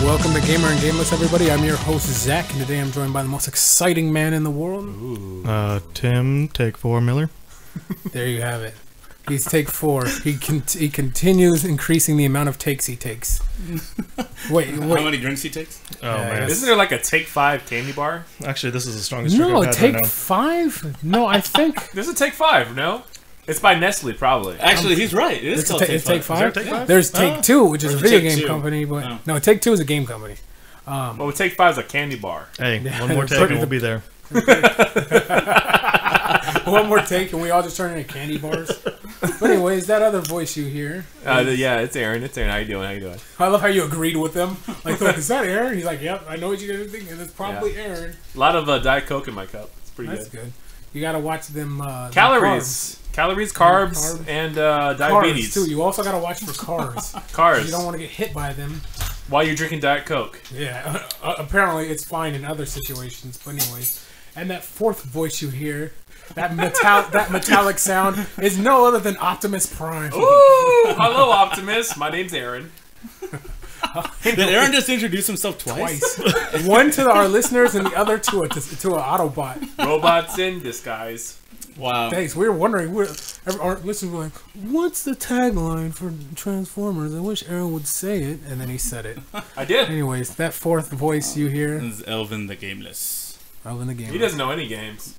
Welcome to Gamer and Gameless, everybody. I'm your host, Zach, and today I'm joined by the most exciting man in the world. Tim, take 4, Miller. There you have it. He's take 4. He continues increasing the amount of takes he takes. Wait. How many drinks he takes? Oh, man. Isn't there like a Take 5 candy bar? Actually, this is the strongest drink No, I've had take right now. 5? No, I think... There's a Take 5, no? It's by Nestle, probably. Actually, he's right. It is called it's Take 5? Is there a Take 5? There's Take 2, which is a video game Take 2? company, but... Oh. No, Take 2 is a game company. Well, Take 5 is a candy bar. Hey, one more take and we'll be there. One more take and we all just turn into candy bars. But anyways, that other voice you hear... Yeah, it's Aaron. It's Aaron. How you doing? I love how you agreed with them. Like, is that Aaron? He's like, yep, I know what you guys are thinking. It's probably Aaron. A lot of Diet Coke in my cup. It's pretty That's good. good. You gotta watch them Calories. Calories, carbs, and diabetes. Cars, too. You also gotta watch for cars. Cars. You don't want to get hit by them. While you're drinking Diet Coke. Yeah, apparently it's fine in other situations. But anyways, and that fourth voice you hear, that metallic sound, is no other than Optimus Prime. Ooh! Hello, Optimus. My name's Aaron. Did Aaron just introduce himself twice? One to our listeners and the other to an Autobot. Robots in disguise. Wow. Thanks. We were wondering. Our listeners were like, "What's the tagline for Transformers?" I wish Aaron would say it, and then he said it. I did. Anyways, that fourth voice you hear, This is Elvin the Gameless. in the game. He doesn't know any games.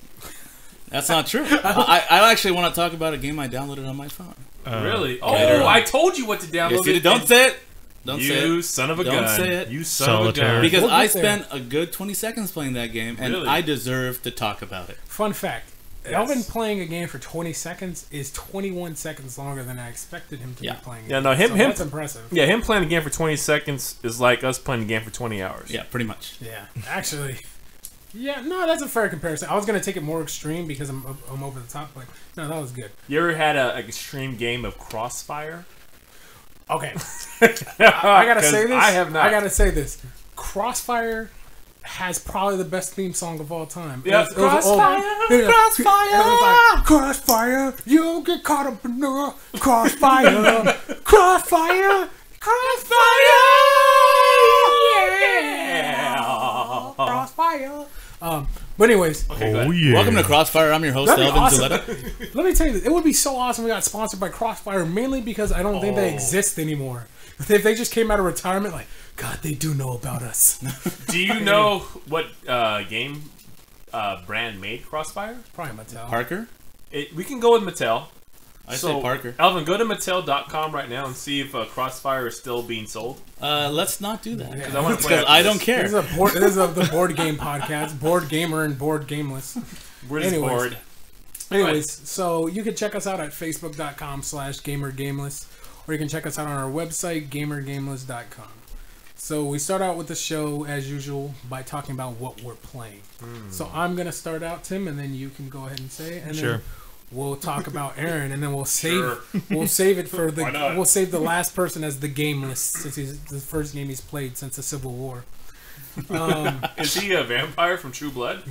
That's not true. I actually want to talk about a game I downloaded on my phone. Really? later Oh, on. I told you what to download. Yes, don't say it. Don't say You it. son of a Don't gun. say it. You son of a Solitaire. gun. Because We'll I get there. spent a good 20 seconds playing that game, and Really? I deserve to talk about it. Fun fact: Yes. Elvin playing a game for 20 seconds is 21 seconds longer than I expected him to Yeah. be playing. Yeah, it. no, him- So him- That's impressive. Yeah, him playing a game for 20 seconds is like us playing a game for 20 hours. Yeah, pretty much. Yeah, actually. Yeah, no, that's a fair comparison. I was gonna take it more extreme because I'm over the top, but no, that was good. You ever had an extreme game of Crossfire? Okay, I gotta say this. I have not. I gotta say this. Crossfire has probably the best theme song of all time. Yeah, It was an old- Crossfire, Crossfire. It was like, Crossfire, you'll get caught up in the crossfire. Crossfire, crossfire, yeah, crossfire. But anyways, Okay, go Oh, ahead. yeah. Welcome to Crossfire. I'm your host, that'd be Elvin awesome. Zuleta. Let me tell you this. It would be so awesome if we got sponsored by Crossfire, mainly because I don't think they exist anymore. If they just came out of retirement, like, God, they do know about us. Do you know what game brand made Crossfire? Probably Mattel. Parker? We can go with Mattel. I say Parker. Elvin, go to Mattel.com right now and see if Crossfire is still being sold. Let's not do that. Because I want to play Because I don't care. This is the board game podcast, Board Gamer and Board Gameless. We're just Anyways. bored. Anyways, so you can check us out at facebook.com/gamergameless, or you can check us out on our website, gamergameless.com. So we start out with the show, as usual, by talking about what we're playing. So I'm going to start out, Tim, and then you can go ahead and say it. And Sure. then we'll talk about Aaron, and then we'll save Sure. we'll save it for Why not? we'll save the last person as the Gameless, since he's the first game he's played since the Civil War. Is he a vampire from True Blood?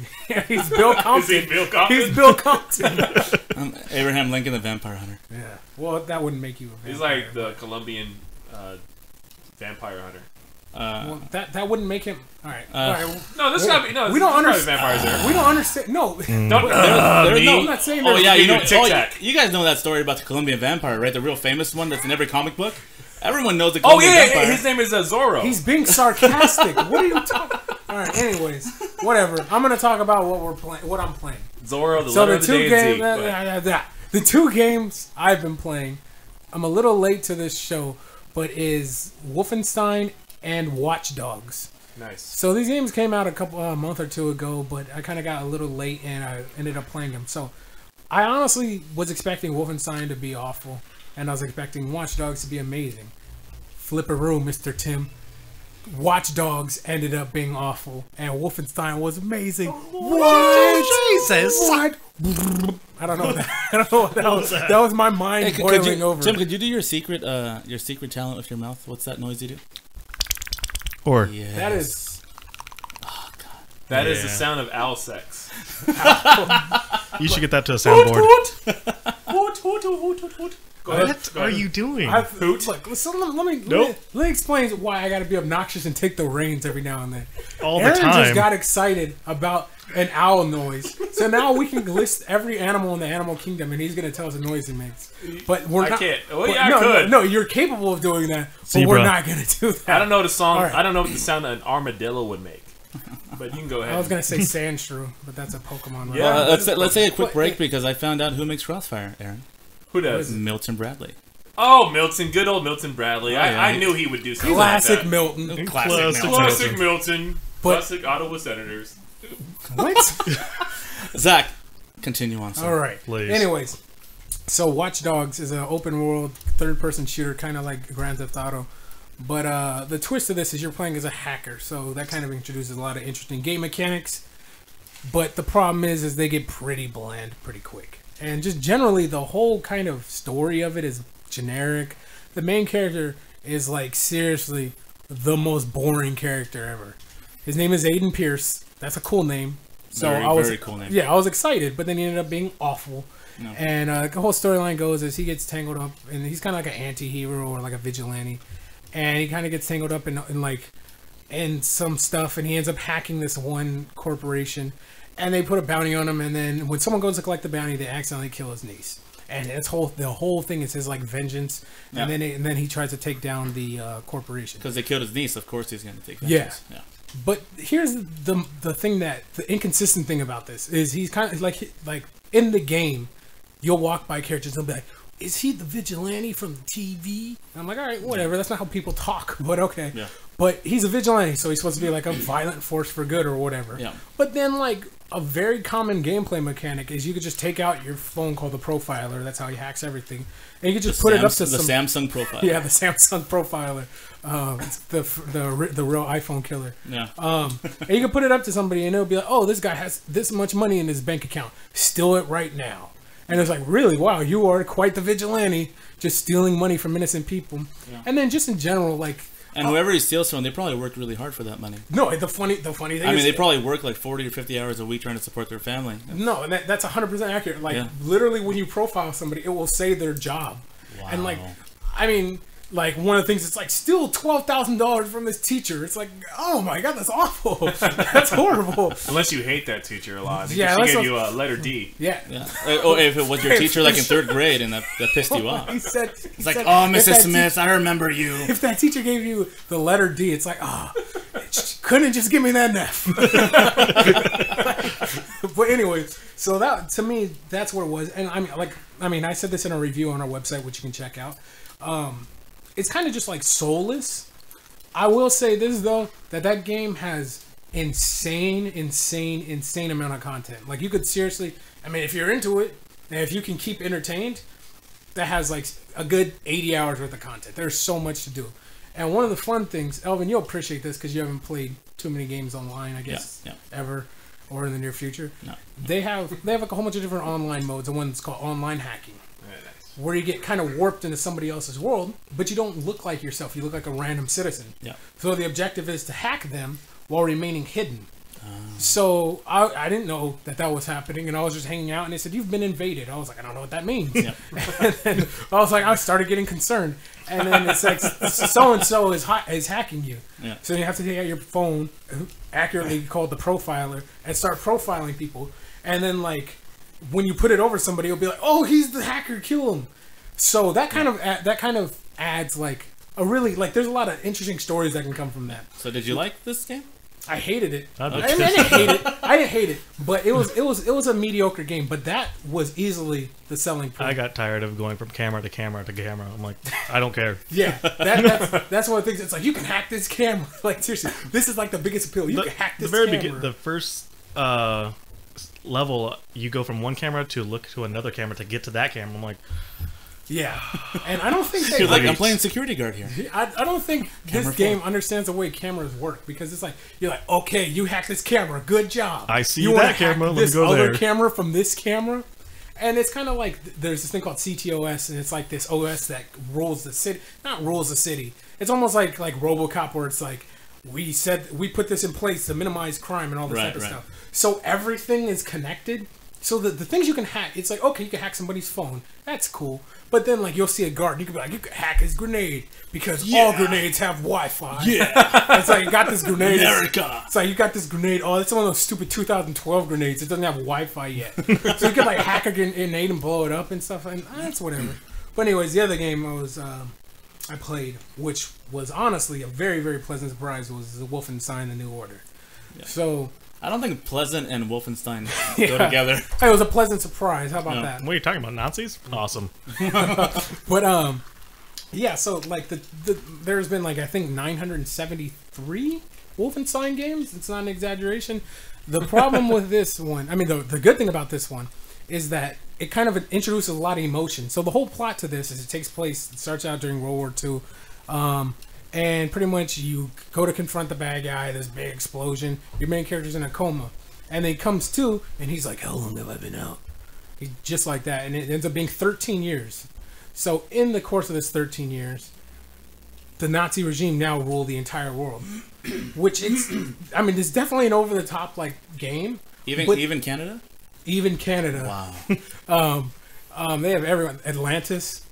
He's Bill Is Compton. he Bill Compton? He's Bill Compton. I'm Abraham Lincoln, the Vampire Hunter. Yeah. Well, that wouldn't make you a vampire. He's like the Colombian vampire hunter. Well, that wouldn't make him. All right. All right. No, this gotta be no. We don't there's probably vampires there. We don't understand. No. Don't, There's me? no- I'm not saying Oh there's. yeah, you know, Tic Tac. you guys know that story about the Colombian vampire, right? The real famous one that's in every comic book. Everyone knows the Oh Colombian yeah, vampire. his name is Zorro. He's being sarcastic. What are you talking? All right. Anyways, whatever. I'm gonna talk about what we're playing. What I'm playing. Zorro, the So letter the of the two day games. is Z. The two games I've been playing. I'm a little late to this show, but is Wolfenstein and Watch Dogs. Nice. So these games came out a month or two ago, but I kind of got a little late and I ended up playing them. So I honestly was expecting Wolfenstein to be awful, and I was expecting Watch Dogs to be amazing. Flipperoo, Mr. Tim. Watch Dogs ended up being awful, and Wolfenstein was amazing. What? Jesus! What? I don't know. I don't know what that was. That was my mind Hey, boiling over. Tim, could you do your secret talent with your mouth? What's that noise you do? Or Yes. That is. That is the Yeah. sound of owl sex. you should get that to a soundboard. Hoot, hoot, hoot, hoot, hoot. Go ahead. What are you doing? Look, so let me explain why I got to be obnoxious and take the reins every now and then. All the Aaron time. just got excited about an owl noise, so now we can list every animal in the animal kingdom, and he's going to tell us the noise he makes. But we're not. I can't. Well, but yeah, I no, could. No, you're capable of doing that, but Zebra. we're not going to do that. I don't know the song. All right. I don't know what the sound that an armadillo would make. But you can go ahead. I was going to say Sandshrew, but that's a Pokemon. Yeah. Right? Let's take a quick break because I found out who makes Crossfire, Aaron. Who does? Milton Bradley. Oh, Milton. Good old Milton Bradley. yeah. I knew he would do something Classic like that. Milton. Classic Milton. But- Classic Ottawa Senators. What? Zach, continue on. Sir. All right. Please. Anyways, so Watch Dogs is an open world third person shooter, kind of like Grand Theft Auto. But the twist of this is you're playing as a hacker, so that kind of introduces a lot of interesting game mechanics. But the problem is they get pretty bland pretty quick. And just generally, the whole kind of story of it is generic. The main character is like seriously the most boring character ever. His name is Aiden Pierce. That's a cool name. So Very cool name. Yeah, I was excited, but then he ended up being awful. No. And the whole storyline goes is he gets tangled up, and he's kind of like an anti-hero or like a vigilante, and he kind of gets tangled up in some stuff, and he ends up hacking this one corporation, and they put a bounty on him, and then when someone goes to collect the bounty, they accidentally kill his niece, and the whole thing is his like vengeance, Yeah. and then he tries to take down the corporation. Because they killed his niece, of course he's going to take Yeah. vengeance. But here's the thing the inconsistent thing about this is he's kind of like in the game, you'll walk by characters and they'll be like, is he the vigilante from the TV? And I'm like, all right, whatever. That's not how people talk, but okay. Yeah. But he's a vigilante, so he's supposed to be like a violent force for good or whatever. Yeah. But then like a very common gameplay mechanic is you could just take out your phone called the profiler. That's how he hacks everything, and you could just put it up to the Samsung profile. Yeah, the Samsung profiler. It's the real iPhone killer. Yeah. And you can put it up to somebody and it'll be like, oh, this guy has this much money in his bank account. Steal it right now. And it's like, really? Wow, you are quite the vigilante, just stealing money from innocent people. Yeah. And then just in general, like... And whoever he steals from, they probably worked really hard for that money. No, the funny thing is... I mean, they probably work like 40 or 50 hours a week trying to support their family. No, and that's 100% accurate. Like, Yeah. literally when you profile somebody, it will say their job. Wow. And like, I mean... Like, one of the things, it's like, steal $12,000 from this teacher. It's like, oh my God, that's awful. That's horrible. Unless you hate that teacher a lot. Yeah, She that's gave you a letter D. Yeah. Yeah. Oh, if it was your teacher like in third grade and that pissed you off. He said, It's like, oh, Mrs. Smith, I remember you. If that teacher gave you the letter D, it's like, oh, couldn't just give me that F. But anyway, so that, to me, that's what it was. And I mean, I said this in a review on our website, which you can check out. It's kind of just like soulless. I will say this though, that game has insane amount of content. Like, you could seriously, I mean, if you're into it and if you can keep entertained, that has like a good 80 hours worth of content. There's so much to do. And one of the fun things, Elvin, you'll appreciate this because you haven't played too many games online, I guess, ever, or in the near future. No. They have like a whole bunch of different online modes, and one that's called online hacking, where you get kind of warped into somebody else's world, but you don't look like yourself. You look like a random citizen. Yeah. So the objective is to hack them while remaining hidden. So I didn't know that was happening, and I was just hanging out, and they said, you've been invaded. I was like, I don't know what that means. Yeah. And then I started getting concerned. And then it's like, so-and-so is hacking you. Yeah. So you have to take out your phone, accurately called the profiler, and start profiling people. And then, like, when you put it over somebody, it'll be like, oh, he's the hacker, kill him. So that kind of adds, like, a really, like, there's a lot of interesting stories that can come from that. So did you like this game? I hated it. I didn't hate it, but it was a mediocre game. But that was easily the selling point. I got tired of going from camera to camera to camera. I'm like, I don't care. Yeah, that's one of the things. It's like, you can hack this camera. Like, seriously, this is like the biggest appeal. You can hack this camera. The first level, you go from one camera to look to another camera to get to that camera. I'm like, yeah, and I don't think You're like, I'm playing security guard here. I don't think this game understands the way cameras work, because it's like, you're like, okay, you hacked this camera, good job. I see you that wanna camera, hack let me this go other there. camera from this camera, and it's kind of like there's this thing called CTOS, and it's like this OS that rules the city. Not rules the city. It's almost like RoboCop, where it's like, we put this in place to minimize crime and all this type of stuff. So everything is connected. So the things you can hack, it's like, okay, you can hack somebody's phone. That's cool. But then, like, you'll see a guard, and you can be like, you can hack his grenade because all grenades have Wi-Fi. Yeah. It's like, you got this grenade. America. It's like, you got this grenade. Oh, it's one of those stupid 2012 grenades. It doesn't have Wi-Fi yet. So you can, like, hack a grenade and blow it up and stuff. And that's whatever. But anyways, the other game I played, which was honestly a very, very pleasant surprise, was the Wolfenstein: The New Order. Yeah. So... I don't think Pleasant and Wolfenstein go together. Hey, it was a pleasant surprise. How about that? What are you talking about? Nazis? Awesome. But yeah. So like there's been like I think 973 Wolfenstein games. It's not an exaggeration. The problem with this one, I mean, the good thing about this one is that it kind of introduces a lot of emotion. So the whole plot to this is it takes place. It starts out during World War II. And pretty much you go to confront the bad guy, this big explosion. Your main character's in a coma. And then he comes to, and he's like, how long have I been out? He's just like that. And it ends up being 13 years. So in the course of this 13 years, the Nazi regime now rule the entire world. Which it's, I mean, it's definitely an over-the-top, like, game. Even Canada? Even Canada. Wow. They have everyone. Atlantis.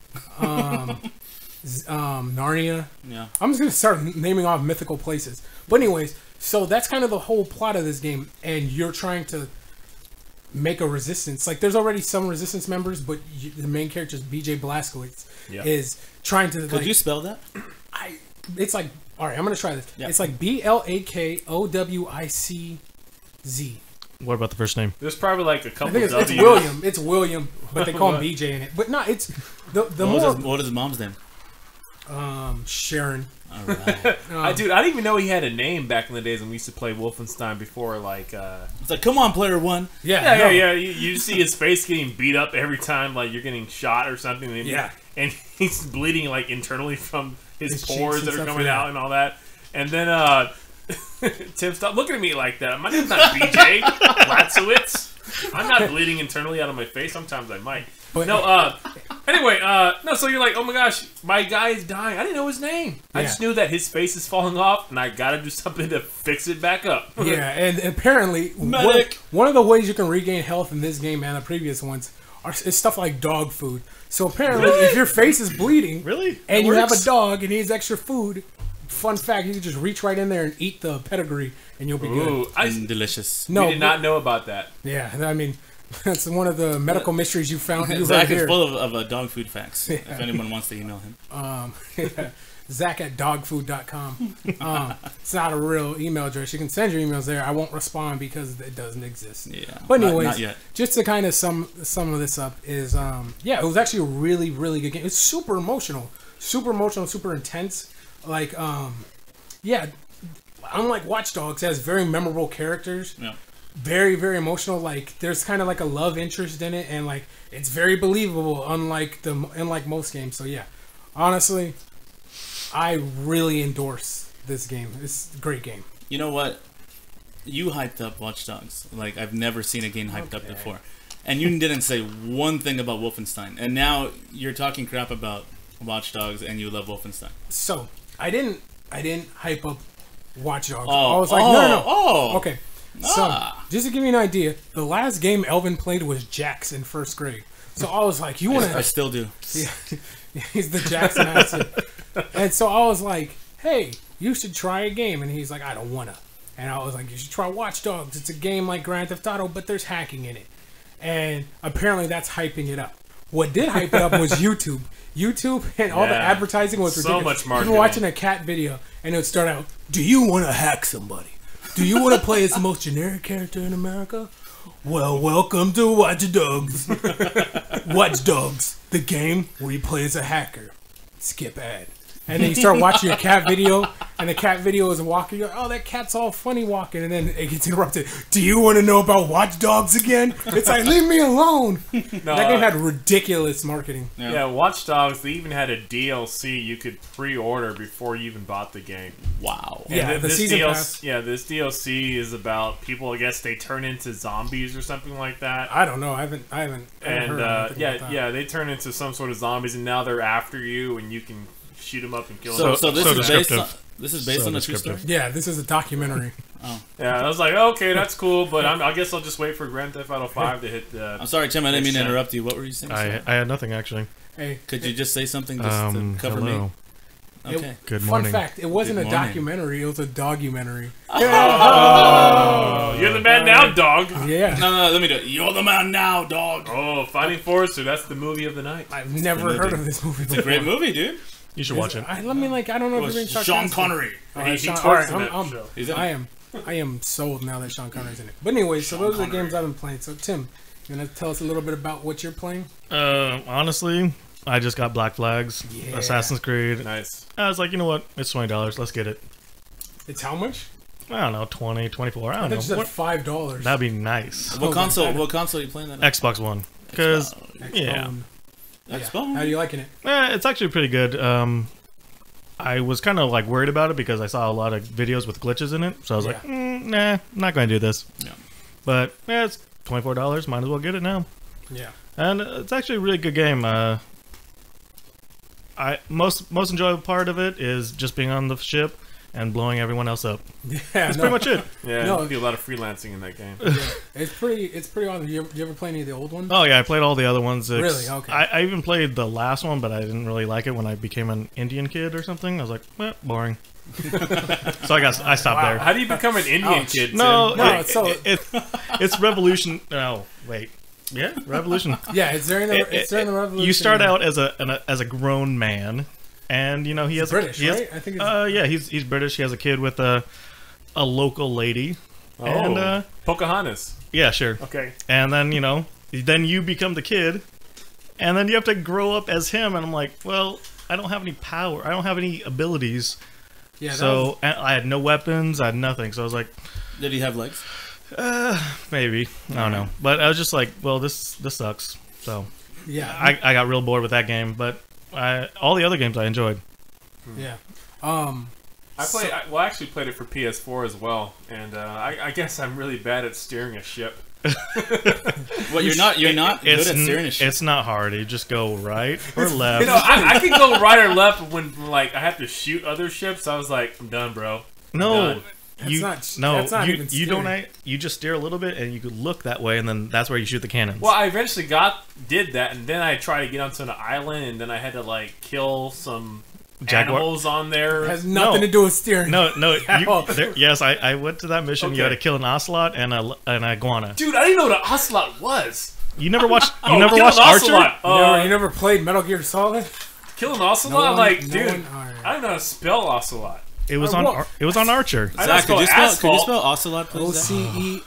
Narnia. Yeah. I'm just gonna start naming off mythical places. But anyways, so that's kind of the whole plot of this game, and you're trying to make a resistance. Like, there's already some resistance members, but the main character, BJ Blazkowicz, is trying to. Could you spell that? It's like, all right, I'm gonna try this. Yeah. It's like BLAKOWICZ. What about the first name? There's probably like a couple. I think it's William. It's William, but they call him BJ in it. But no, it's what is his mom's name? Sharon. All right. Dude, I didn't even know he had a name back in the days when we used to play Wolfenstein before. Like, it's like, come on, player one. Yeah. You see his face getting beat up every time, like you're getting shot or something. And he's bleeding like internally from his pores that are coming out and all that. And then Tim, stop looking at me like that. My name's not BJ Blazkowicz. I'm not bleeding internally out of my face. Sometimes I might. But no, anyway, so you're like, oh my gosh, my guy is dying. I didn't know his name. I just knew that his face is falling off, and I gotta do something to fix it back up. Yeah, and apparently, one of the ways you can regain health in this game and the previous ones is stuff like dog food. So apparently, if your face is bleeding, and you have a dog and needs extra food, fun fact, you can just reach right in there and eat the pedigree, and you'll be good. Delicious. No, we did not know about that. Yeah, I mean, that's one of the medical mysteries you found. Zach is full of dog food facts. If anyone wants to email him, Zach at dogfood.com. It's not a real email address. You can send your emails there. I won't respond because it doesn't exist. Yeah, but anyways, not yet. Just to kind of sum this up is it was actually a really, really good game. It's super emotional, super intense. Like unlike Watch Dogs, it has very memorable characters. Yeah. Very, very emotional. Like, there's kind of like a love interest in it, and like it's very believable, unlike most games. So yeah, honestly, I really endorse this game. It's a great game. You know what? You hyped up Watch Dogs. Like, I've never seen a game hyped up before, and you didn't say one thing about Wolfenstein, and now you're talking crap about Watch Dogs, and you love Wolfenstein. So I didn't hype up Watch Dogs. I was like, no. Okay. So, just to give you an idea, the last game Elvin played was Jax in first grade. So I was like, you want to... I still do. Yeah, he's the Jackson acid. And so I was like, hey, you should try a game. And he's like, I don't want to. And I was like, you should try Watch Dogs. It's a game like Grand Theft Auto, but there's hacking in it. And apparently that's hyping it up. What did hype it up was YouTube. YouTube and all the advertising was ridiculous. So much marketing. You were watching a cat video, and it would start out, do you want to hack somebody? Do you want to play as the most generic character in America? Well, welcome to Watch Dogs. Watch Dogs, the game where you play as a hacker. Skip ad. And then you start watching a cat video, and the cat video is walking. You're like, oh, that cat's all funny walking. And then it gets interrupted. Do you want to know about Watch Dogs again? It's like, leave me alone. No, that game had ridiculous marketing. Yeah, Watch Dogs, they even had a DLC you could pre-order before you even bought the game. Wow. Yeah, the season pass. Yeah, this DLC is about people, I guess they turn into zombies or something like that. I don't know. I haven't heard anything about that. They turn into some sort of zombies, and now they're after you, and you can shoot them up and kill them. them. So this is based on a true story? Yeah, this is a documentary. Oh. Yeah, I was like, okay, that's cool, but I guess I'll just wait for Grand Theft Auto 5 to hit the... I'm sorry, Tim, I didn't mean to interrupt you. What were you saying? I had nothing, actually. Hey, Could you just say something just to cover hello. me? Okay. Good fun morning. fact, it wasn't Good a morning. documentary, it was a dogumentary. Oh, you're the man now, dog. Yeah. No, let me do it. You're the man now, dog. Oh, Finding Forrester, that's the movie of the night. I've never heard of this movie before. It's a great movie, dude. You should watch it. I don't know if you're being Sean Connery. He Sean, twerks all right, in that show. He's in it. I am sold now that Sean Connery's in it. But anyway, so those are the games I've been playing. So Tim, you want to tell us a little bit about what you're playing? Honestly, I just got Black Flags, Yeah. Assassin's Creed. Nice. I was like, you know what? It's $20. Let's get it. It's how much? I don't know, 20, 24. I I don't think know. you said $5. That'd be nice. What console are you playing that on? Xbox One. Because, yeah. Xbox? How are you liking it? It's actually pretty good. I was kind of like worried about it because I saw a lot of videos with glitches in it. So I was like, nah, I'm not going to do this. Yeah. But, yeah, it's $24. Might as well get it now. Yeah. And it's actually a really good game. Most enjoyable part of it is just being on the ship and blowing everyone else up. Yeah, That's pretty much it. Yeah, No. you do a lot of freelancing in that game. It's pretty awesome. You ever play any of the old ones? Oh yeah, I played all the other ones. Really? Okay. I even played the last one, but I didn't really like it when I became an Indian kid or something. I was like, boring. So I stopped there. How do you become an Indian Ouch. kid, Tim? No, No, it's Revolution. No, wait. Yeah, Revolution. Yeah, it's during the revolution. You start out as a grown man, and you know he has British, he has, right? I think it's yeah, he's British. He has a kid with a local lady. Oh, And Pocahontas. yeah, sure. Okay. And then then you become the kid, and then you have to grow up as him. And I'm like, well, I don't have any power. I don't have any abilities. yeah. So I had no weapons. I had nothing. So I was like, Did he have legs? maybe I don't know. But I was just like, well, this sucks. So yeah. I got real bored with that game. But all the other games I enjoyed. Yeah. I actually played it for PS4 as well, and I guess I'm really bad at steering a ship. Well, you're not good at steering a ship. It's not hard. You just go right or left. You know, I can go right or left when like I have to shoot other ships. I was like, I'm done, bro. No. Done. That's not even you don't. steering. You just steer a little bit, and you could look that way, and then that's where you shoot the cannons. Well, I eventually did that, and then I tried to get onto an island, and then I had to like kill some Jaguar? animals on there. It has nothing to do with steering. No. all. Yes, I went to that mission. You Okay. had to kill an ocelot and an iguana. Dude, I didn't know what an ocelot was. You never watched. You Oh, never kill watched an Archer. ocelot. You never played Metal Gear Solid? Kill an ocelot? No one- like, no dude, one- alright. I don't know how to spell ocelot. It was Or on. what? It was on Archer. I Zach, don't could spell you asphalt. spell ocelot, please?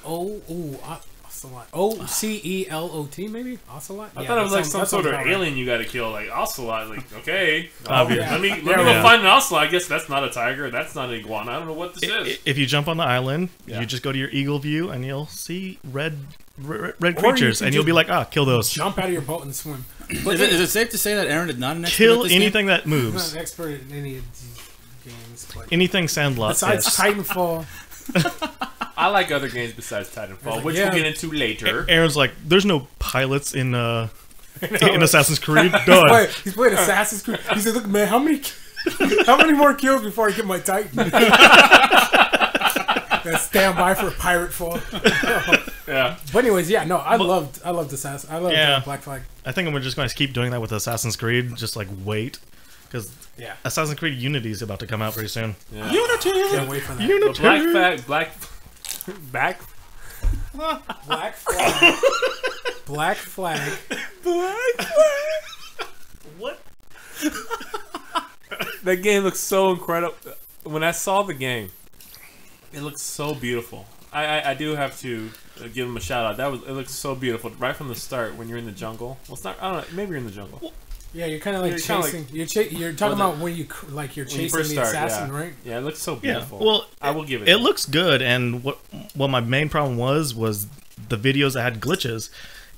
Ocelot. Ocelot. Maybe? Ocelot? I thought it was like some sort of alien you got to kill, like ocelot. Like, okay, Obvious. let me Yeah. go find an ocelot. I guess that's not a tiger. That's not an iguana. I don't know what this is. If you jump on the island, Yeah. you just go to your eagle view, and you'll see red you creatures, can and you'll be just like, kill those. Jump out of your boat and swim. Is it safe to say that Aaron is not an expert Kill at this anything that I'm not moves. an expert in any of these games. But Anything Sandlot. besides Titanfall, I like other games besides Titanfall, which Yeah. we'll get into later. Aaron's like, there's no pilots in Assassin's Creed. Done. he's played Assassin's Creed. He said, "Look, man, how many more kills before I get my Titan?" Stand by for a pirate fall. Yeah. But anyways, yeah, no, I loved Assassin. I loved Black Flag. I think I'm just going to keep doing that with Assassin's Creed. Just like wait, because Yeah, Assassin's Creed Unity is about to come out pretty soon. Yeah. Unity! can't wait for that. Unity. Black Black Flag. Black Flag. What? That game looks so incredible. When I saw the game, it looks so beautiful. I do have to give him a shout out. It looks so beautiful right from the start when you're in the jungle. Well, it's not. I don't know. Maybe you're in the jungle. Yeah, you're kind of like You're kinda chasing. You're talking about when you're When you chasing first the start, assassin, yeah. right? Yeah, it looks so Yeah. beautiful. Well, I will give it. it looks good, and what my main problem was the videos that had glitches,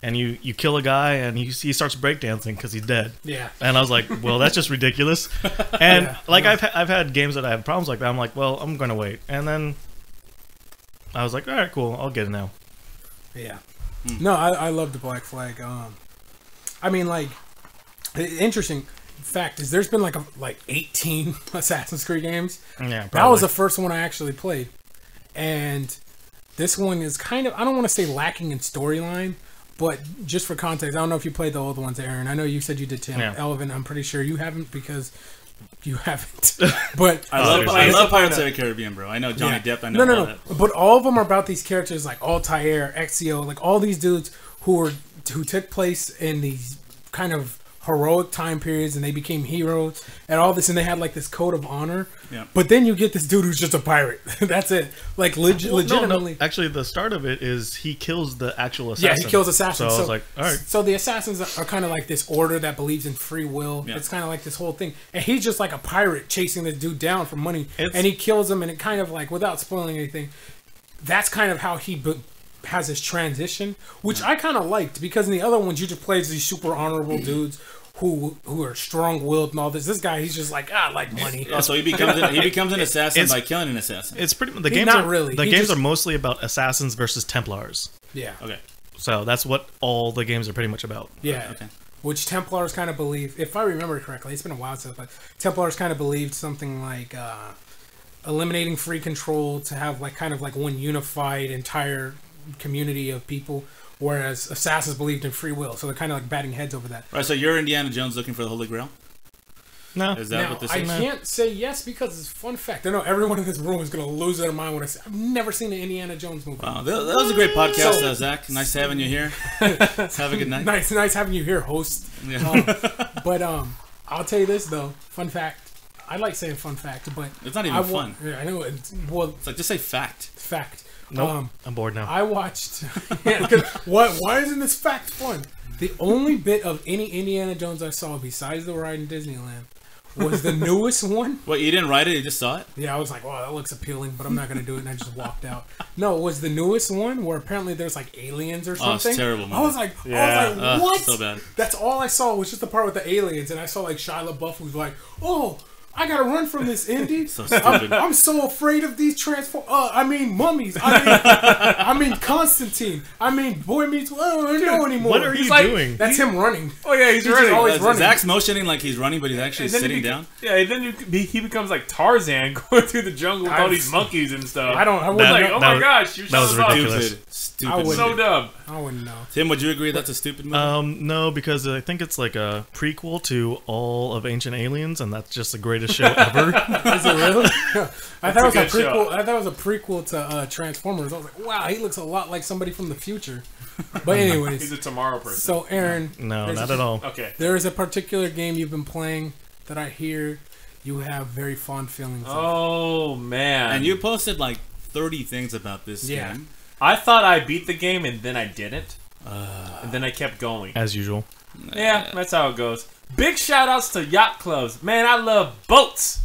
and you kill a guy and he starts breakdancing because he's dead. Yeah. And I was like, well, that's just ridiculous. And Yeah, like yeah. I've had games that I have problems like that. I'm like, well, I'm gonna wait, and then I was like, all right, cool, I'll get it now. Yeah. No, I love the Black Flag. I mean, like, the interesting fact is there's been like 18 Assassin's Creed games. Yeah, That was probably. the first one I actually played. and this one is kind of, I don't want to say lacking in storyline, but just for context, I don't know if you played the old ones, Aaron. I know you said you did too. Yeah. Elvin, I'm pretty sure you haven't because you haven't. But I love Pirates of the Caribbean, bro. I know Johnny Depp. I know all that. But all of them are about these characters like Altair, Ezio, like all these dudes who took place in these kind of heroic time periods, and they became heroes and all this, and they had like this code of honor. Yeah. But then you get this dude who's just a pirate. That's it. Like legitimately. No. Actually, the start of it is he kills the actual assassin. Yeah, he kills assassins. So I was like, all right. So the assassins are kind of like this order that believes in free will. Yeah. It's kind of like this whole thing, and he's just like a pirate chasing this dude down for money, and he kills him, and it kind of like, without spoiling anything, that's kind of how he has his transition, which I kind of liked, because in the other ones you just play as these super honorable dudes who are strong-willed and all this. This guy, he's just like, I like money. So he becomes an assassin by killing an assassin. It's pretty. The games are mostly about assassins versus Templars. Yeah. Okay. So that's what all the games are pretty much about. Yeah. Okay. Which Templars kind of believe, if I remember correctly, it's been a while since, but Templars kind of believed something like eliminating free control to have like kind of like one unified entire community of people, whereas assassins believed in free will, so they're kind of like batting heads over that. Right, so you're Indiana Jones looking for the Holy Grail? No. Is that now, what this I is? can't say yes because it's a fun fact. I know everyone in this room is going to lose their mind when I say I've never seen an Indiana Jones movie. Wow, that was a great podcast, Zach. Nice having you here. Have a good night. Nice having you here, host. Yeah. But I'll tell you this though, fun fact. I like saying fun fact, but it's not even fun. Yeah, I know. It's like, just say fact. Fact. Nope, I'm bored now. I watched. Why isn't this fact fun? The only bit of any Indiana Jones I saw besides the ride in Disneyland was the newest one. What, you didn't write it? You just saw it? Yeah, I was like, wow, that looks appealing, but I'm not going to do it, and I just walked out. No, it was the newest one where apparently there's like aliens or something. Oh, it's terrible, man. I was like, what? So bad. That's all I saw was just the part with the aliens, and I saw like Shia LaBeouf who's like, oh, I gotta run from this, Indy. So stupid. I'm so afraid of these mummies. I mean Constantine. I mean Boy Meets I don't know anymore. What are you doing? That's him running. Oh yeah, he's running. Always running. Zach's motioning like he's running, but he's actually sitting down. Yeah, and then he becomes like Tarzan going through the jungle with all these monkeys and stuff. I was like, oh my gosh, that was ridiculous. Stupid. So dumb. I wouldn't know. Tim, would you agree that's a stupid movie? No, because I think it's like a prequel to all of Ancient Aliens, and that's just the greatest show ever. Is it really? I thought it was a prequel. I thought it was a prequel to Transformers. I was like, wow, he looks a lot like somebody from the future. But anyways, he's a tomorrow person. So Aaron, no, not at all. Okay, there is a particular game you've been playing that I hear you have very fond feelings of. Oh man! And you posted like 30 things about this game. I thought I beat the game and then I didn't, and then I kept going as usual. Yeah, that's how it goes. Big shout outs to yacht clubs. Man, I love boats.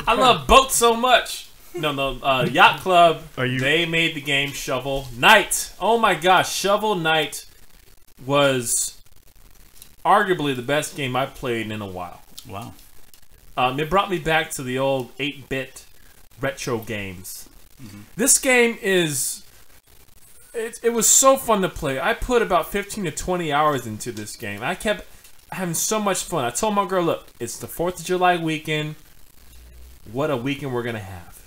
I love boats so much. No, Yacht Club. They made the game Shovel Knight. Oh my gosh, Shovel Knight was arguably the best game I've played in a while. Wow. It brought me back to the old 8-bit retro games. Mm-hmm. This game is... It was so fun to play. I put about 15 to 20 hours into this game. I kept having so much fun. I told my girl, look, it's the 4th of July weekend. What a weekend we're going to have.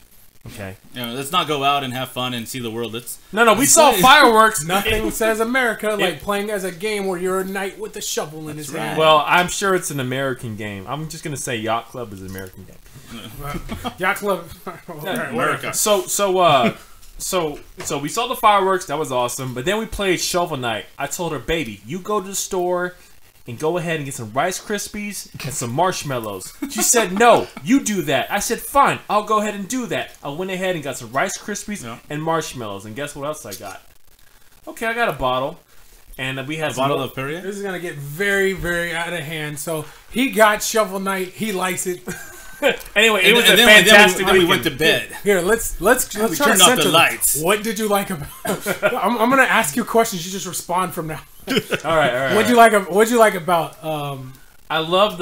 Okay. Let's not go out and have fun and see the world. No, we saw fireworks. Nothing says America like playing as a game where you're a knight with a shovel in his hand. Well, I'm sure it's an American game. I'm just going to say Yacht Club is an American game. Yacht Club. America. So we saw the fireworks. That was awesome. But then we played Shovel Knight. I told her, baby, you go to the store and go ahead and get some Rice Krispies and some marshmallows. She said, no, you do that. I said, fine, I'll go ahead and do that. I went ahead and got some Rice Krispies and marshmallows. And guess what else I got? Okay, I got a bottle. And we had a bottle of Perrier? This is going to get very, very out of hand. So he got Shovel Knight. He likes it. Anyway, it was a fantastic then we went to bed. Here, let's try to turn off the lights. What did you like about I'm going to ask you questions. You just respond from now. All right. What'd you like about I love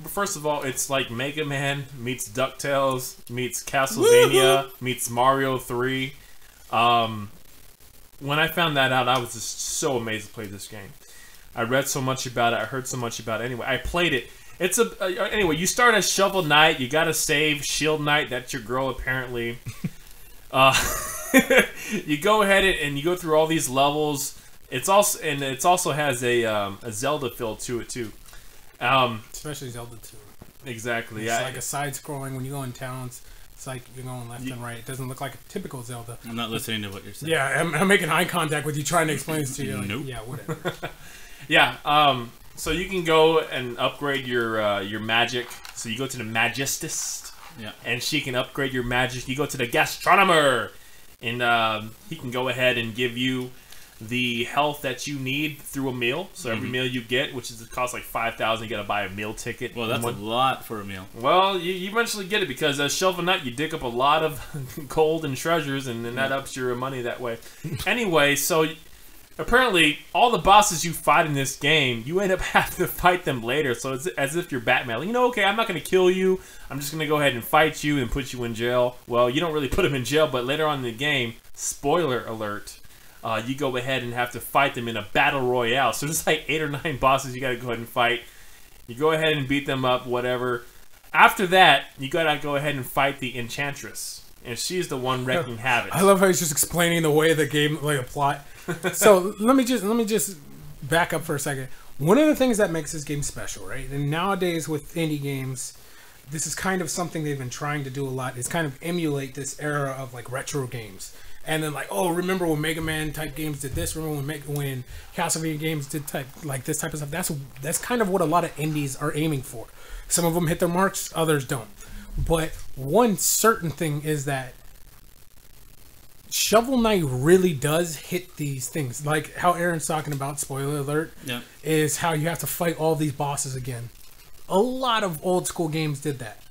first of all, it's like Mega Man meets DuckTales meets Castlevania meets Mario 3. When I found that out, I was just so amazed to play this game. I read so much about it, I heard so much about it. Anyway, I played it. Anyway, you start as Shovel Knight, you gotta save Shield Knight, that's your girl apparently. You go ahead and you go through all these levels. It also has a Zelda feel to it too. Especially Zelda 2. Exactly. It's like a side-scrolling. When you go in towns, it's like you're going left and right. It doesn't look like a typical Zelda. I'm not listening to what you're saying. Yeah, I'm making eye contact with you, trying to explain this to you. Nope. Yeah, whatever. Yeah. So you can go and upgrade your magic. So you go to the Magistist. Yeah. And she can upgrade your magic. You go to the Gastronomer, and he can go ahead and give you the health that you need through a meal. So every meal you get, which costs like 5,000, you got to buy a meal ticket. Well, that's a lot for a meal. Well, you eventually get it because as Shovel Knight, you dig up a lot of gold and treasures, and then that ups your money that way. Anyway, so apparently all the bosses you fight in this game, you end up having to fight them later. So it's as if you're Batman. You know, okay, I'm not going to kill you. I'm just going to go ahead and fight you and put you in jail. Well, you don't really put him in jail, but later on in the game, spoiler alert, you go ahead and have to fight them in a battle royale. So there's like 8 or 9 bosses you got to go ahead and fight. You go ahead and beat them up, whatever. After that, you got to go ahead and fight the Enchantress. And she's the one wreaking havoc. I love how he's just explaining the way the game, like a plot. So let me just back up for a second. One of the things that makes this game special, right? And nowadays with indie games, this is kind of something they've been trying to do a lot. Is kind of emulate this era of like retro games. And then like, oh, remember when Mega Man type games did this? Remember when Castlevania games did this type of stuff? That's kind of what a lot of indies are aiming for. Some of them hit their marks, others don't. But one certain thing is that Shovel Knight really does hit these things. Like how Aaron's talking about, spoiler alert, is how you have to fight all these bosses again. A lot of old school games did that.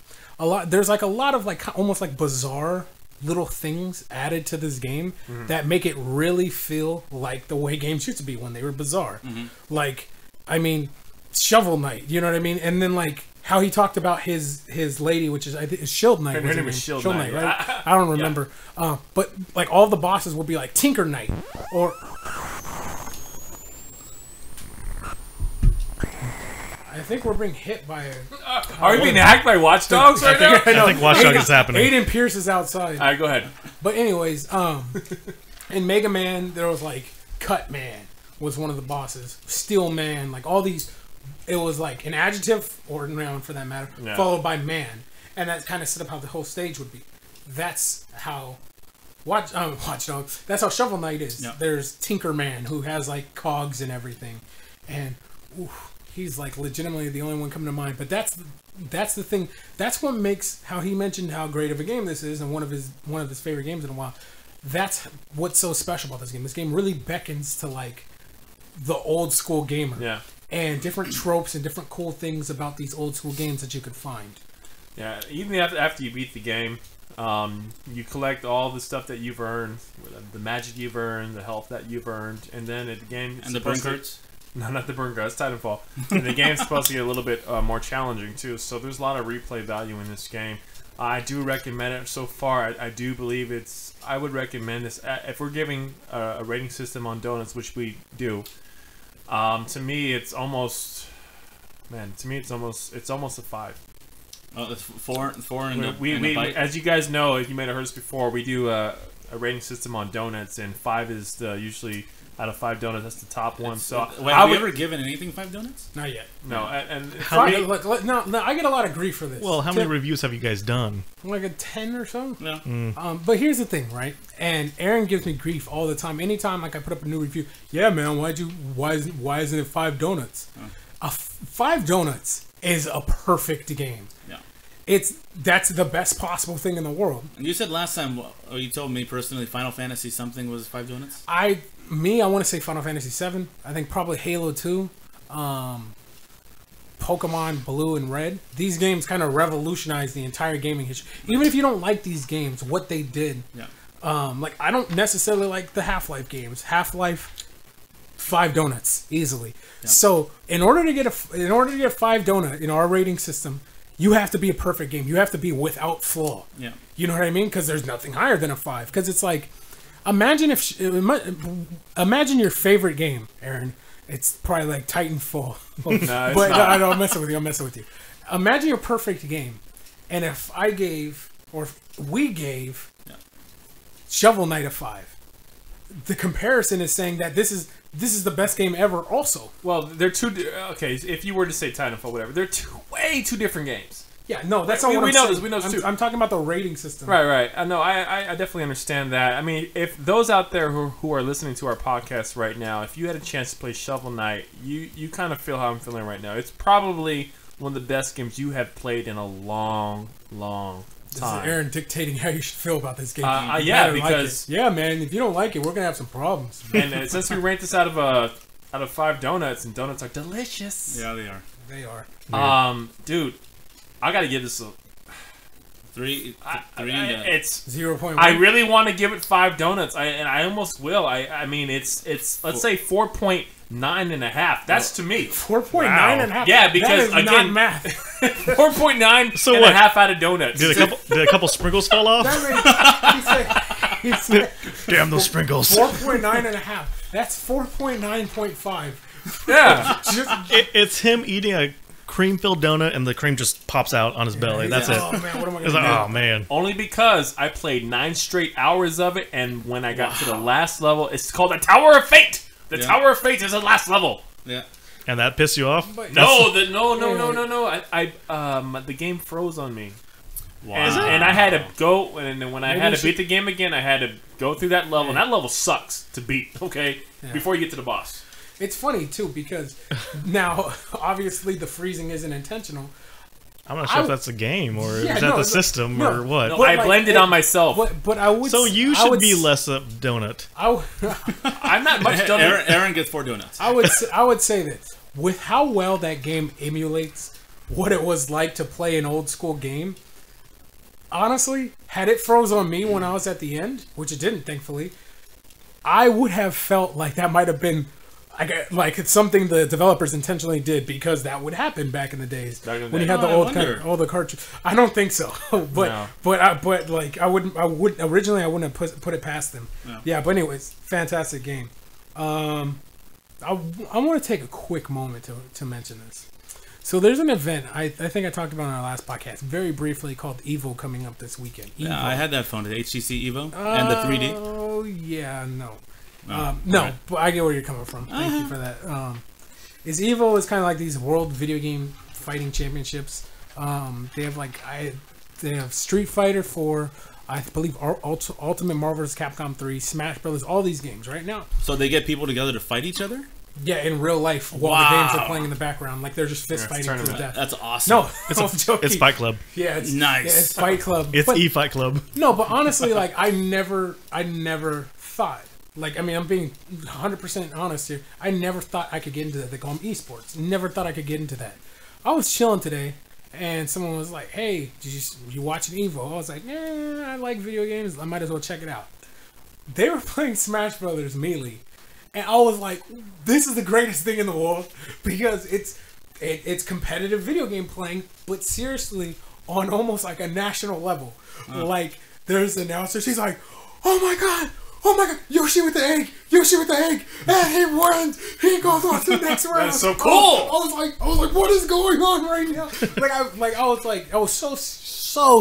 There's like a lot of like almost like bizarre little things added to this game that make it really feel like the way games used to be when they were bizarre. Like, I mean, Shovel Knight, you know what I mean? And then like how he talked about his lady, which is I think Shield Knight. Her name is Shield Knight, right? I don't remember. But like all the bosses will be like Tinker Knight or. I think we're being hit by a... Are we being hacked by Watch Dogs right now? I think Watch Dogs is happening. Aiden Pierce is outside. All right, go ahead. But anyways, in Mega Man, there was like Cut Man was one of the bosses. Steel Man, like all these... It was like an adjective, or noun for that matter, followed by man. And that kind of set up how the whole stage would be. That's how... Watch Dogs. That's how Shovel Knight is. Yeah. There's Tinker Man, who has like cogs and everything. And... he's like legitimately the only one coming to mind, but that's the thing. That's what makes how he mentioned how great of a game this is, and one of his favorite games in a while. That's what's so special about this game. This game really beckons to like the old school gamer, and different tropes and different cool things about these old school games that you could find. Yeah, even after you beat the game, you collect all the stuff that you've earned, the magic you've earned, the health that you've earned, and then at the game and the burn cards. No, not the burn cards. Titanfall. And the game's supposed to get a little bit more challenging too, so there's a lot of replay value in this game. I do recommend it so far. I do believe I would recommend this if we're giving a rating system on donuts, which we do. To me, it's almost it's almost a 5. Oh, it's four and a bite. As you guys know, if you may have heard us before, we do a rating system on donuts, and 5 is usually. Out of 5 donuts, that's the top one. So, have you ever given anything 5 donuts? Not yet. No, and no, I get a lot of grief for this. Well, how many reviews have you guys done? Like a 10 or so. Yeah. But here's the thing, right? And Aaron gives me grief all the time. Anytime like I put up a new review, yeah, man, why isn't it 5 donuts? 5 donuts is a perfect game. Yeah. That's the best possible thing in the world. And you said last time, you told me personally, Final Fantasy something was 5 donuts. I want to say Final Fantasy 7. I think probably Halo 2, Pokemon Blue and Red. These games kind of revolutionized the entire gaming history. Even if you don't like these games, what they did. Yeah. Like I don't necessarily like the Half-Life games. Half-Life, 5 donuts easily. Yeah. So in order to get 5 donut in our rating system, you have to be a perfect game. You have to be without flaw. Yeah. You know what I mean? Because there's nothing higher than a 5. Because it's like. Imagine your favorite game, Aaron. It's probably like Titanfall. No, but no, I'm messing with you. Imagine your perfect game, and if we gave Shovel Knight a 5. The comparison is saying that this is the best game ever. Also, well, they're two. Okay, if you were to say Titanfall, whatever, they're way two different games. Yeah, no, that's not what I'm saying. We know this too. I'm talking about the rating system. Right. I know. I definitely understand that. I mean, if those out there who are listening to our podcast right now, if you had a chance to play Shovel Knight, you kind of feel how I'm feeling right now. It's probably one of the best games you have played in a long time. This is Aaron dictating how you should feel about this game. Yeah, because yeah, man, if you don't like it, we're gonna have some problems. And since we rate this out of 5 donuts, and donuts are delicious. Yeah, they are. They are. Dude, I gotta give this a 3. It's 0.1. I really want to give it 5 donuts. I almost will. I mean, it's let's say 4.9.5. That's to me 4.9.5. Yeah, because that is again, not math. 4.9 So and what? a half out of donuts. Did a couple sprinkles fall off? He said Damn those sprinkles. 4.9.5. That's 4.9.5. Yeah. It's him eating a cream-filled donut, and the cream just pops out on his belly. That's it. Oh man, what am I It's gonna like, do? oh man. Only because I played 9 straight hours of it, and when I got to the last level, it's called the Tower of Fate. The Tower of Fate is the last level. Yeah. And that pissed you off? No. The game froze on me. Wow. And I had to go, and then when I had to beat the game again, I had to go through that level, and that level sucks to beat, okay? Yeah. Before you get to the boss. It's funny too because now obviously the freezing isn't intentional. I'm not sure if that's a game or is that the system or what. No, I blamed it on myself. But I would. So you I would should be less a donut. I'm not much donut. Aaron gets 4 donuts. I would say this with how well that game emulates what it was like to play an old school game. Honestly, had it froze on me when I was at the end, which it didn't, thankfully, I would have felt like that might have been like it's something the developers intentionally did because that would happen back in the days when you had the old cartridge. I don't think so, but like I wouldn't originally I wouldn't have put it past them. No. Yeah, but anyways, fantastic game. I want to take a quick moment to mention this. So there's an event I think I talked about on our last podcast very briefly called EVO coming up this weekend. EVO. Yeah, I had that phone, the HTC EVO and the 3D. Oh yeah, no. No, right. But I get where you're coming from. Thank you for that. EVO is kind of like these world video game fighting championships. They have Street Fighter 4, I believe Ultimate Marvel vs. Capcom 3, Smash Brothers, all these games right now. So they get people together to fight each other? Yeah, in real life while the games are playing in the background, like they're just fist fighting to the death. That's awesome. No, it's Fight Club. Yeah, it's nice. Yeah, it's Fight Club. It's E-Fight Club. No, but honestly, like I never thought. Like, I mean, I'm being 100% honest here. I never thought I could get into that. They call them esports. Never thought I could get into that. I was chilling today, and someone was like, "Hey, did you watch an EVO?" I was like, I like video games. I might as well check it out. They were playing Smash Brothers Melee, and I was like, "This is the greatest thing in the world," because it's competitive video game playing, but seriously on almost like a national level. Like, there's an announcer. She's like, "Oh my god! Yoshi with the egg! And he wins! He goes on to the next round!" That's so cool! I was like, what is going on right now? I was so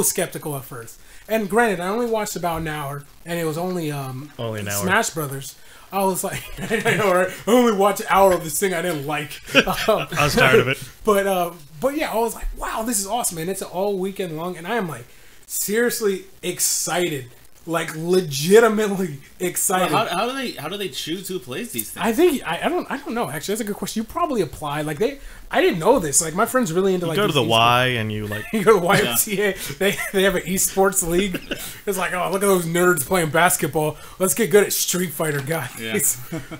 skeptical at first. And granted, I only watched about an hour, and it was only an hour. Smash Brothers. I was like, I know, right? I only watched an hour of this thing I didn't like. I was tired of it. But yeah, I was like, wow, this is awesome, and it's all weekend long, and I am like seriously excited. Like legitimately excited. Well, how do they choose who plays these things? I think I don't know. Actually, that's a good question. You probably apply. Like I didn't know this. Like my friend's really into like. You go to the Y and you like. You go to YMCA. Yeah. They have an esports league. It's like, oh, look at those nerds playing basketball. Let's get good at Street Fighter, guys. Yeah.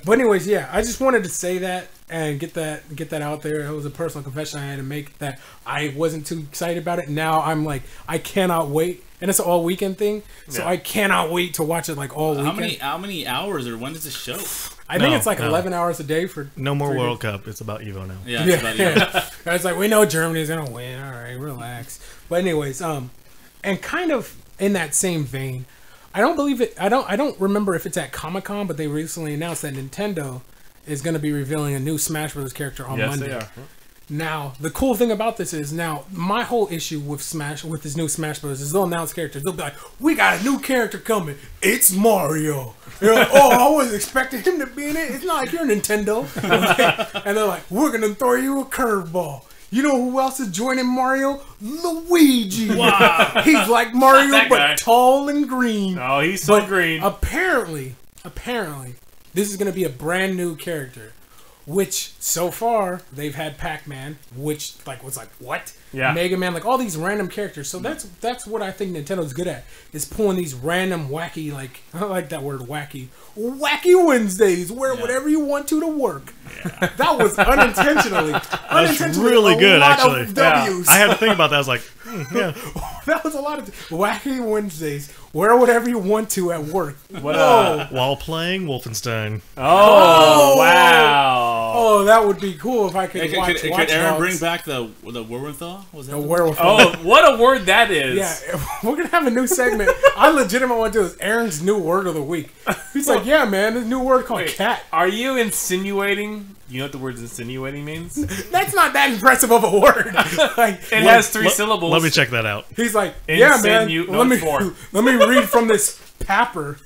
But anyways, yeah, I just wanted to say that and get that out there. It was a personal confession I had to make that I wasn't too excited about it. Now I'm like, I cannot wait. And it's an all weekend thing, so I cannot wait to watch it like all weekend. How many hours or when does it show? I think it's like 11 hours a day for. No more World Cup. It's about EVO now. Yeah. It's about EVO. It's like we know Germany's gonna win. All right, relax. But anyways, and kind of in that same vein, I don't believe it. I don't remember if it's at Comic-Con, but they recently announced that Nintendo is going to be revealing a new Smash Bros. Character on Monday. They are. Now, the cool thing about this is now my whole issue with this new Smash Bros. Is they'll announce characters. They'll be like, "We got a new character coming. It's Mario." You're like, "Oh, I wasn't expecting him to be in it. It's not like you're Nintendo." Okay? And they're like, "We're gonna throw you a curveball." You know who else is joining Mario? Luigi. Wow. He's like Mario, That but guy. tall and green. Oh, he's so green. Apparently, this is going to be a brand new character. Which, so far, they've had Pac-Man, which, like, was like, what? Yeah. Mega Man, like, all these random characters. So that's what I think Nintendo's good at, is pulling these random, wacky, like, I like that word, wacky Wednesdays, where whatever you want to work. Yeah. That was unintentionally. That's really good, actually. W's. I had to think about that. I was like, yeah. That was a lot of wacky Wednesdays. Wear whatever you want to at work. While playing Wolfenstein. Oh, wow. Oh, that would be cool if I could watch Could Aaron Dogs. bring back the Werewolf? Was that The werewolf? Oh, what a word that is. Yeah, we're gonna have a new segment. I legitimately want to do this. Aaron's new word of the week. He's like, yeah, man, this new word called cat. Are you insinuating? You know what the word insinuating means? That's not that impressive of a word. Like, It has 3 syllables. Let me check that out. he's like, yeah, man. Insinu- Let me read from this paper.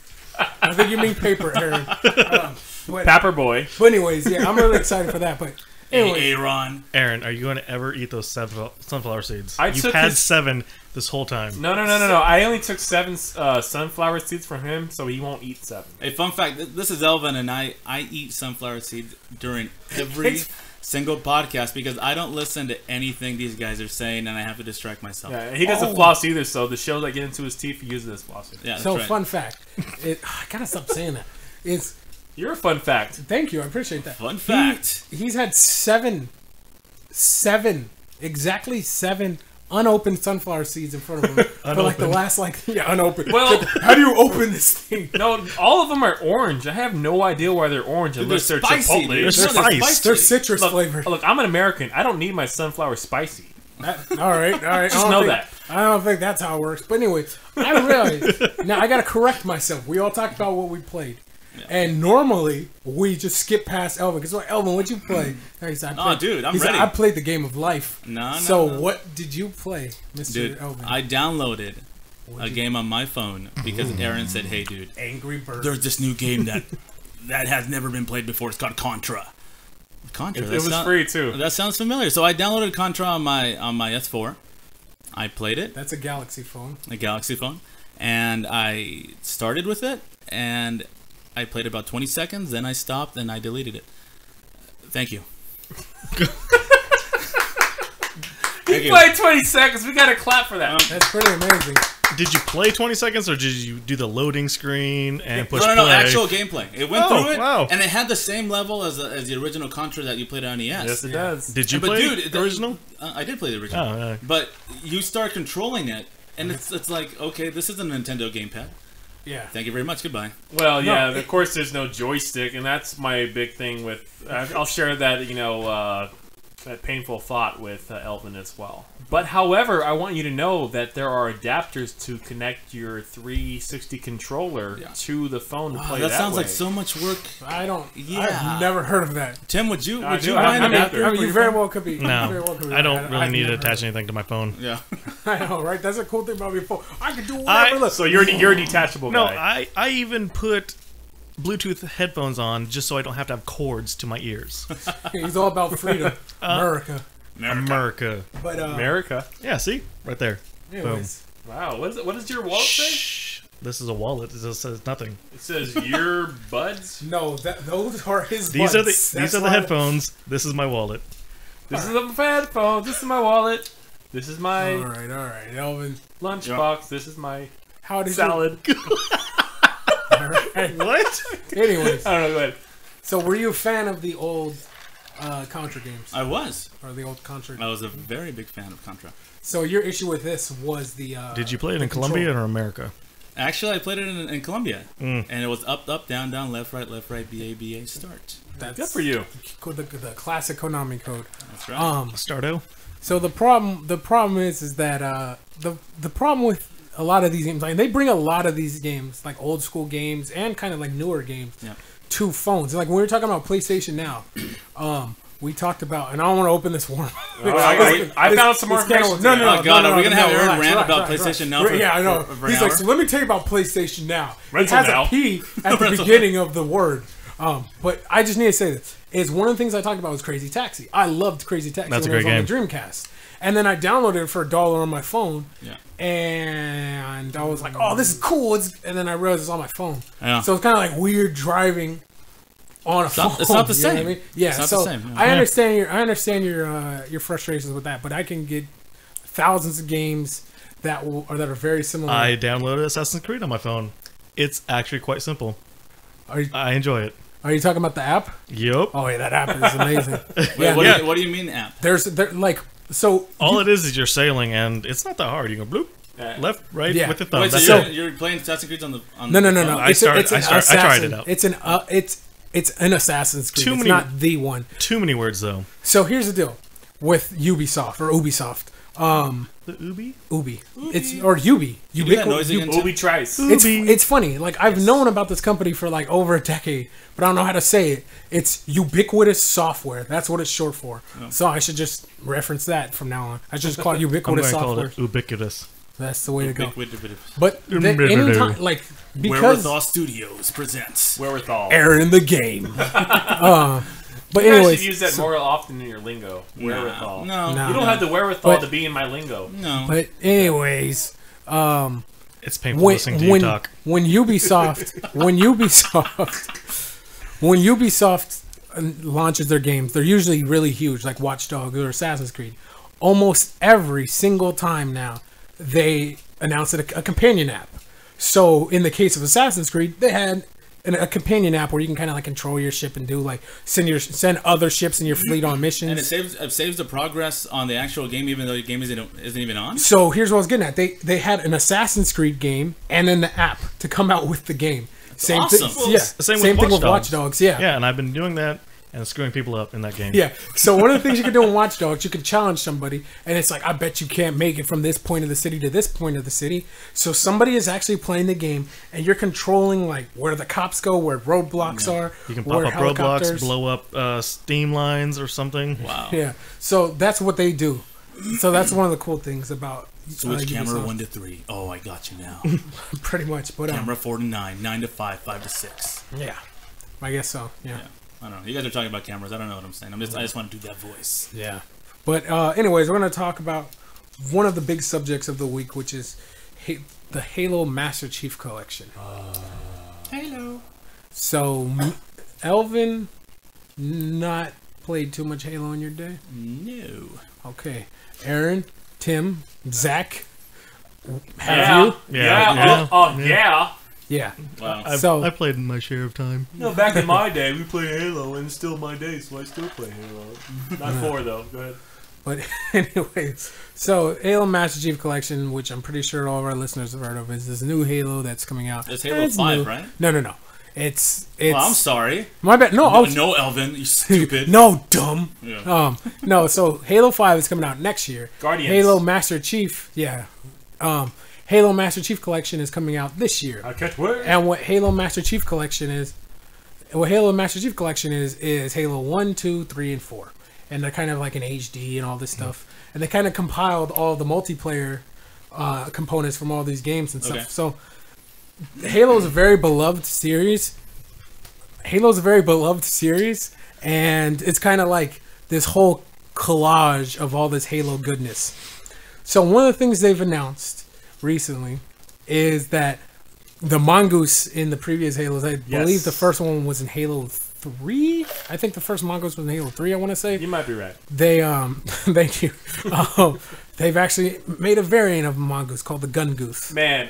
I think you mean paper, Aaron. Papper boy. But anyways, yeah, I'm really excited for that. But anyways, Aaron. Aaron, are you going to ever eat those sunflower seeds? You've took had his- 7 this whole time. No. I only took 7 sunflower seeds from him, so he won't eat 7. A fun fact: this is Elvin, and I eat sunflower seeds during every single podcast because I don't listen to anything these guys are saying, and I have to distract myself. Yeah, he doesn't floss either, so the shows that get into his teeth, he uses as flossing. Yeah, that's so right. fun fact. I gotta stop saying that. You're a fun fact. Thank you, I appreciate that. Fun fact. He's had exactly seven unopened sunflower seeds in front of him for like the last unopened. Well, how do you open this thing? No, all of them are orange. I have no idea why they're orange unless they're spicy, Chipotle. dude. They're spiced. They're citrus Look, flavored. look, I'm an American. I don't need my sunflower spicy. All right. Just know that. I don't think that's how it works. But anyway, I realize now I gotta correct myself. We all talked about what we played. Yeah. And normally we just skip past Elvin because Elvin, what'd you play? Dude, I'm ready. I played the game of life. No. What did you play, Mr. Dude, Elvin? I downloaded a game on my phone because Aaron said, "Hey, dude, Angry Birds. There's this new game that has never been played before. It's called Contra." Contra. It was free too. That sounds familiar. So I downloaded Contra on my S4. I played it. That's a Galaxy phone. A Galaxy phone, and I started with it, and I played about 20 seconds, then I stopped, and I deleted it. Thank you. He played 20 seconds. We got to clap for that. That's pretty amazing. Did you play 20 seconds, or did you do the loading screen and push No, play? actual gameplay. It went through it, wow. and it had the same level as the original Contra that you played on NES. Yes, it does. Did you play the original? I did play the original. Oh, yeah. But you start controlling it, and it's like, okay, this is a Nintendo gamepad. Yeah. Thank you very much. Goodbye. Well, yeah, of course there's no joystick, and that's my big thing with... I'll share that, that painful thought with Elvin as well. But, however, I want you to know that there are adapters to connect your 360 controller to the phone to play that sounds way. like so much work. I've never heard of that. Tim, would you I do. mind I adapter? You very well could be. No, I don't really need to attach anything to my phone. Yeah. I know, right? That's a cool thing about your phone. I can do whatever. Look. So you're a detachable No, guy. I even put Bluetooth headphones on just so I don't have to have cords to my ears. He's all about freedom. America. But America. Yeah, see? Right there. anyways, Wow. What does your wallet say? Shh. This is a wallet. It just says nothing. It says your buds. no, those are his. These buds. are the headphones. This is my wallet. This is a headphone. This is my wallet. This is my All right, Elvin. lunchbox. This is my How did salad. All right. What? Anyways, I don't know. Go ahead. so were you a fan of the old Contra games I was. or the old Contra? I was a very big fan of Contra. So your issue with this was the. Did you play it the in Colombia control. or America? Actually, I played it in Colombia, Mm. and it was up, down, left, right, BA, start. That's Good for you. The classic Konami code. That's right. Stardo? So the problem is that the problem with a lot of these games, like they bring a lot of these games, like old school games and kind of like newer games, Yeah. to phones. Like when we're talking about PlayStation now, we talked about, and I don't want to open this worm. I found some more information. No, Oh God, are we gonna have Aaron relax, rant relax, about relax, PlayStation relax. now? Yeah, I know. For an He's like, hour? so let me tell you about PlayStation Now. Rental It has now. a P at the beginning of the word. But I just need to say this. Is one of the things I talked about was Crazy Taxi. I loved Crazy Taxi That's a when it was great on the Dreamcast. And then I downloaded it for $1 on my phone. Yeah. And I was like, oh, this is cool. And then I realized it's on my phone. Yeah. So it's kind of like weird driving on a phone. It's not the you know what same. I mean? Yeah, It's not so the same. I understand your frustrations with that, but I can get thousands of games that are very similar. I downloaded Assassin's Creed on my phone. It's actually quite simple. I enjoy it. Are you talking about the app? Yup. Oh yeah, that app is amazing. Wait, what do you mean app? There's like so All it is you're sailing, and it's not that hard. You go bloop, left, right, Yeah. with the thumb. Wait, That's so it. you're playing Assassin's Creed on the no. I tried it out. It's an Assassin's Creed. Too It's many- not the one. Too many words though. So here's the deal with Ubisoft or Ubisoft. The Ubi. It's or Ubi. You do that noise again, too? Ubi Trice. It's funny. Like I've known about this company for like over a decade, but I don't know how to say it. It's Ubiquitous Software. That's what it's short for. So I should just reference that from now on. I should just call it I'm Ubiquitous going to call Software. it ubiquitous. That's the way to go. Wait. But anytime, like because Wherewithal Studios presents. Wherewithal. error in the game. But You guys anyways, should use that more often in your lingo. Wherewithal. No. You don't have the wherewithal But- to be in my lingo. No. but anyways, It's painful when listening to you talk. when Ubisoft when Ubisoft launches their games, they're usually really huge, like Watch Dogs or Assassin's Creed. Almost every single time now, they announce a companion app. So in the case of Assassin's Creed, they had a companion app where you can kind of like control your ship and do like send other ships in your fleet on missions. And it saves the progress on the actual game, even though the game isn't even on. So here's what I was getting at. They had an Assassin's Creed game and then the app to come out with the game. Same awesome. thing. Yeah. Same Same with thing with Watch Watch Dogs. Yeah. Yeah, and I've been doing that and screwing people up in that game. Yeah. So one of the things you can do in Watch Dogs, you can challenge somebody, and it's like, I bet you can't make it from this point of the city to this point of the city. So somebody is actually playing the game, and you're controlling like where the cops go, where roadblocks are. You can where pop up roadblocks, blow up steam lines or something. Wow. Yeah. So that's what they do. So that's one of the cool things about Switch camera Ubisoft. 1 to 3. Oh, I got you now. Pretty much. But Camera 4 to 9, 9 to 5, 5 to 6. yeah, I guess so. Yeah. I don't know. You guys are talking about cameras. I don't know what I'm saying. I just want to do that voice. Yeah. But anyways, we're going to talk about one of the big subjects of the week, which is the Halo Master Chief Collection. Halo. So, Elvin, not played too much Halo in your day? No. Okay. Aaron, Tim, Zach, have you? Yeah. Yeah. Wow. So- I played my share of time. No, back in my day, we played Halo, and it's still my day, so I still play Halo. Not 4, though. Go ahead. But anyways, so Halo Master Chief Collection, which I'm pretty sure all of our listeners have heard of, is this new Halo that's coming out. It's Halo 5, new. right? No. It's Well, I'm sorry. my bad. No, No, Elvin, you stupid. no, dumb. Yeah. No. So Halo 5 is coming out next year. Guardians. Halo Master Chief, yeah. Halo Master Chief Collection is coming out this year. I can't wait. And what Halo Master Chief Collection is Halo 1, 2, 3, and 4. And they're kind of like in HD and all this stuff. And they kind of compiled all the multiplayer components from all these games and stuff. Okay. So Halo is a very beloved series. And it's kind of like this whole collage of all this Halo goodness. So one of the things they've announced recently is that the mongoose in the previous Halos, I believe the first one was in Halo 3. I think the first mongoose was in Halo 3, I want to say. You might be right. They thank you. They've actually made a variant of a mongoose called the gun goose. Man,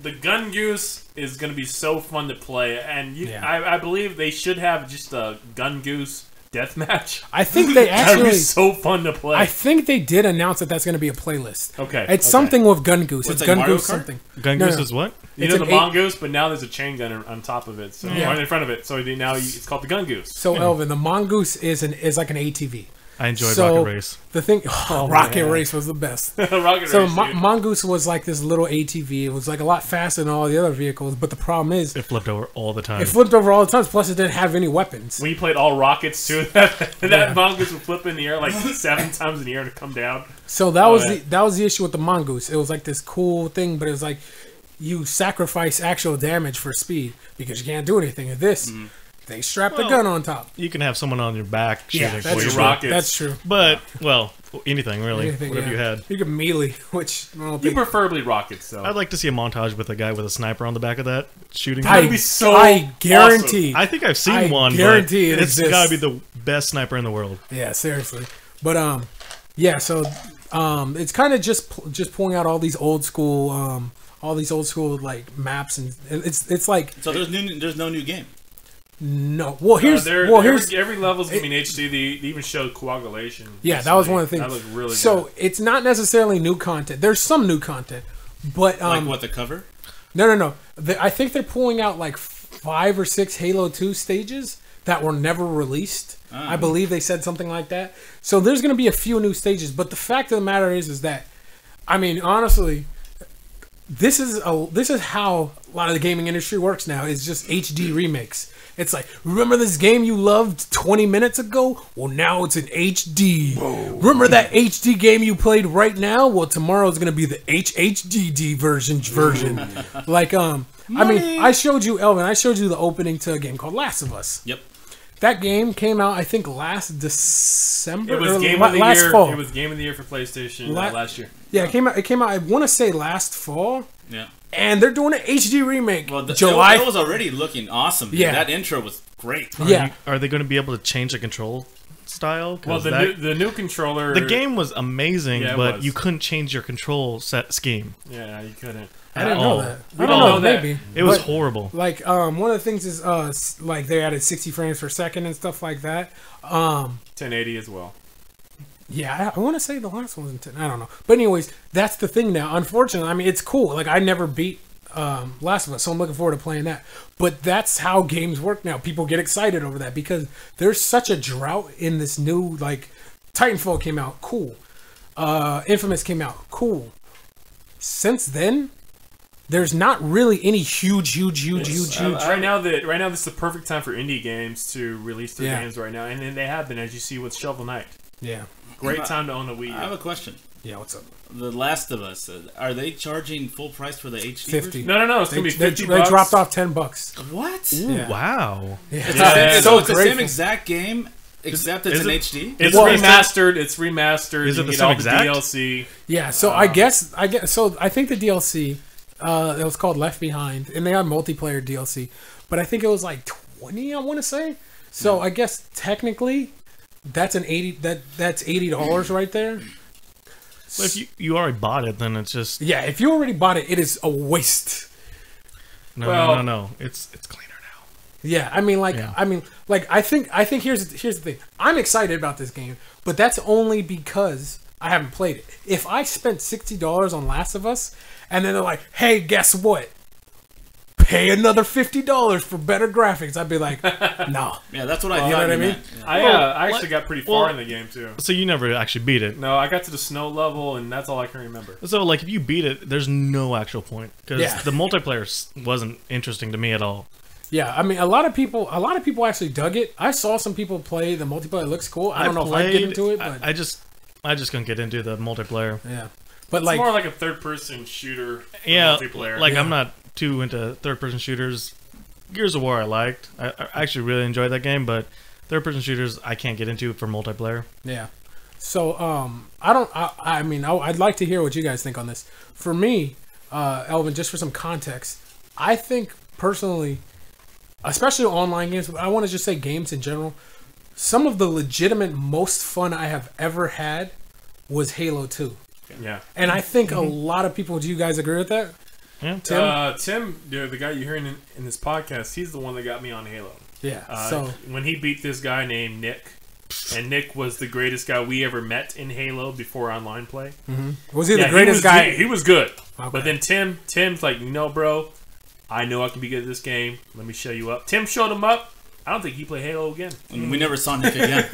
the Gun Goose is going to be so fun to play, and I believe they should have just a Gun Goose deathmatch. I think they That would actually be so fun to play. I think they did announce that that's going to be a playlist. Okay, It's okay. something with gun goose. What's It's like gun Mario goose Kart? something. Gun No, Goose no. is what? You It's know an the mongoose, but now there's a chain gun on top of it, so Yeah. right in front of it. So now it's called the Gun Goose. So Elvin, the mongoose is like an ATV. I enjoyed So, Rocket Race. The thing, Rocket man. Race was the best. Rocket So Race, dude. Mongoose was like this little ATV. It was like a lot faster than all the other vehicles, but the problem is It flipped over all the time. it flipped over all the time. Plus, it didn't have any weapons. When you played all rockets too, that Yeah. mongoose would flip in the air like 7 times in the air to come down. So that was yeah. that was the issue with the Mongoose. It was like this cool thing, but it was like you sacrifice actual damage for speed because you can't do anything. With this, they strap the gun on top. You can have someone on your back shooting Yeah, for that's you. true. rockets. That's true. But, well, anything really. Anything, whatever yeah. you had. You can melee, which I don't You think. preferably rockets, though. I'd like to see a montage with a guy with a sniper on the back of that shooting. That'd be so I guarantee. I think I've seen I one, guarantee but it it's exists. got to be the best sniper in the world. Yeah, seriously. But yeah. So it's kind of just pulling out all these old school like maps, and it's like So there's no new game. no. Well, here's every level's gonna be in HD. They even showed coagulation. yeah. That was one of the things. That looked really so good. it's not necessarily new content. There's some new content, but Like what, the cover? no. I think they're pulling out like 5 or 6 Halo 2 stages that were never released. I believe they said something like that. So there's going to be a few new stages, but the fact of the matter is that, I mean, honestly, this is how a lot of the gaming industry works now. It's just HD remakes. It's like, remember this game you loved 20 minutes ago? Well, now it's in HD. Whoa. Remember that HD game you played right now? Well, tomorrow's going to be the HHDD version. Like, I mean, I showed you, Elvin, I showed you the opening to a game called Last of Us. Yep. That game came out, I think, last December. It was or game of the last year. fall. It was game of the year for PlayStation last year. Yeah, it came out. I want to say last fall. Yeah. And they're doing an HD remake. Well, July. that was already looking awesome. Dude. Yeah. That intro was great. Yeah. Are they going to be able to change the control style? 'Cause Well, the new controller. the game was amazing, Yeah, it but was. you couldn't change your control set scheme. Yeah, you couldn't. I didn't at know all. that. We I don't don't know. know that. Maybe It was But, horrible. like one of the things is like they added 60 frames per second and stuff like that. 1080 as well. Yeah, I want to say the last one was in 10. I don't know. But anyways, that's the thing now. Unfortunately, I mean, it's cool. Like, I never beat Last of Us, so I'm looking forward to playing that. But that's how games work now. People get excited over that because there's such a drought in this new, like, Titanfall came out, cool. Infamous came out, cool. Since then, there's not really any huge. Right now, this is the perfect time for indie games to release their Yeah. games right now, and then they have been, as you see with Shovel Knight. Yeah. Great time to own a Wii U. I have a question. Yeah, what's up? The Last of Us, are they charging full price for the HD 50. version? No, it's gonna be They 50 bucks. dropped off $10. What? Ooh, Yeah. wow. Yeah. It's so the same grateful. exact game, except it's is in it- HD? It's Well, remastered. It's remastered. Is it You the get same all exact? the DLC. Yeah, so I guess so. I think the DLC it was called Left Behind, and they had multiplayer DLC, but I think it was like 20. I want to say. So I guess technically, that's that's $80 right there. But if you already bought it, then it's just Yeah, if you already bought it, it is a waste. no. It's cleaner now. Yeah, I mean, like, Yeah. I think here's the thing. I'm excited about this game, but that's only because I haven't played it. If I spent $60 on Last of Us, and then they're like, "Hey, guess what? Pay another $50 for better graphics," I'd be like, "No." Yeah, that's what I You thought know what I you mean? meant. Yeah. I actually got pretty far well- in the game too. So you never actually beat it. No, I got to the snow level, and that's all I can remember. So like if you beat it, there's no actual point because Yeah. the multiplayer wasn't interesting to me at all. Yeah, I mean, a lot of people actually dug it. I saw some people play the multiplayer. It looks cool. I don't know if I get into it, but I just couldn't get into the multiplayer. yeah. But It's like, more like a third-person shooter. For Yeah, multiplayer. like Yeah. I'm not too into third-person shooters. Gears of War I liked. I actually really enjoyed that game, but third-person shooters I can't get into for multiplayer. yeah. So I'd like to hear what you guys think on this. For me, Elvin, just for some context, I think personally, especially online games, but I want to just say games in general, some of the legitimate most fun I have ever had was Halo 2. yeah. And I think a lot of people, do you guys agree with that? Yeah. Tim? Tim, the guy you're hearing in this podcast, he's the one that got me on Halo. Yeah. So When he beat this guy named Nick, and Nick was the greatest guy we ever met in Halo before online play. was he Yeah, the greatest guy? He was good. Okay. But then Tim's like, no, bro, I know I can be good at this game. Let me show you up. Tim showed him up. I don't think he played Halo again. And we never saw Nick again.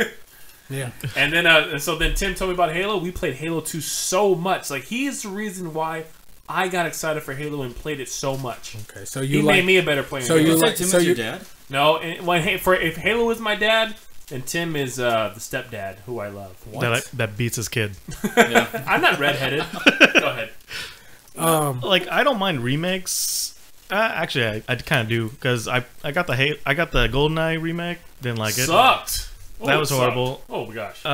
Yeah. And then, so then Tim told me about Halo. We played Halo 2 so much. Like, he's the reason why I got excited for Halo and played it so much. Okay, so he made me a better player. So you like Tim so is you your dad? No, and if Halo was my dad, then Tim is the stepdad who I love. That beats his kid. Yeah. I'm not redheaded. Go ahead. Like, I don't mind remakes. Actually, I kind of do, because I got the GoldenEye remake. Didn't like it. Sucked. That was horrible. Sucked. Oh my gosh.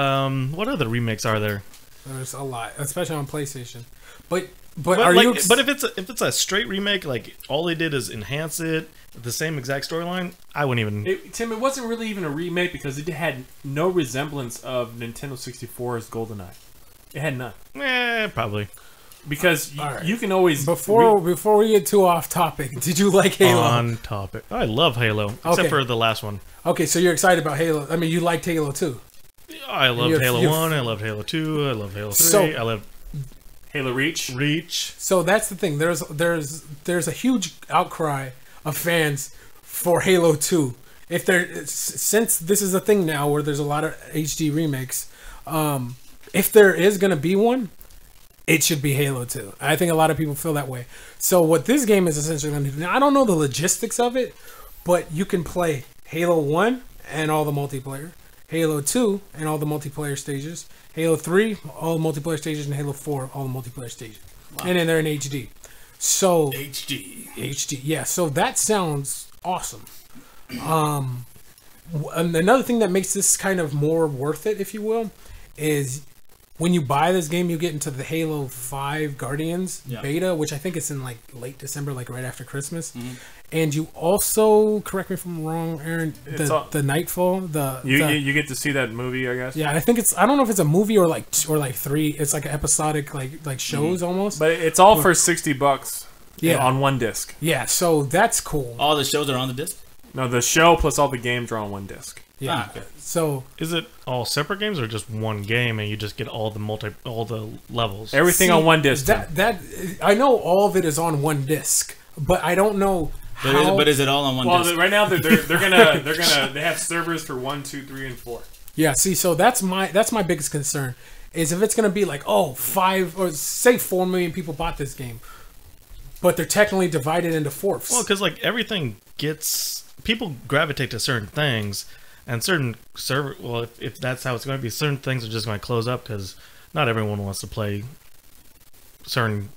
What other remakes are there? There's a lot, especially on PlayStation. But if it's a straight remake, like all they did is enhance it, the same exact storyline, I wouldn't even. Tim, it wasn't really even a remake because it had no resemblance of Nintendo 64's GoldenEye. It had none. Probably. Because right. you can always before we get too off topic, did you like Halo? On topic. I love Halo, except for the last one. Okay, so you're excited about Halo. I mean, you liked Halo 2. I loved Halo 1, I loved Halo 2, I love Halo 3, I love Halo Reach. So that's the thing. There's a huge outcry of fans for Halo 2. Since this is a thing now where there's a lot of HD remakes, if there is going to be one, it should be Halo 2. I think a lot of people feel that way. So what this game is essentially going to do, now I don't know the logistics of it, but you can play Halo 1 and all the multiplayer, Halo 2 and all the multiplayer stages, Halo 3, all the multiplayer stages, and Halo 4, all the multiplayer stages. Wow. And then they're in HD. So HD, yeah. So that sounds awesome. Another thing that makes this kind of more worth it, if you will, is when you buy this game, you get into the Halo 5 Guardians beta, which I think is in like late December, like right after Christmas. Mm-hmm. And you also, correct me if I'm wrong, Aaron, the Nightfall. You get to see that movie, I guess. Yeah, I think I don't know if it's a movie or like three. It's like an episodic like shows almost. But it's all for $60. Yeah, on one disc. Yeah, so that's cool. All the shows are on the disc? No, the show plus all the games are on one disc. Yeah. Okay. So is it all separate games or just one game and you just get all the levels? Everything on one disc. That I know all of it is on one disc, but I don't know how. But is it all on one disc? Well, right now they're gonna they have servers for 1, 2, 3, and 4. Yeah. See, so that's my biggest concern is if it's gonna be like 5 or say 4 million people bought this game, but they're technically divided into fourths. Well, because like everything people gravitate to certain things. And certain if that's how it's going to be, certain things are just going to close up because not everyone wants to play certain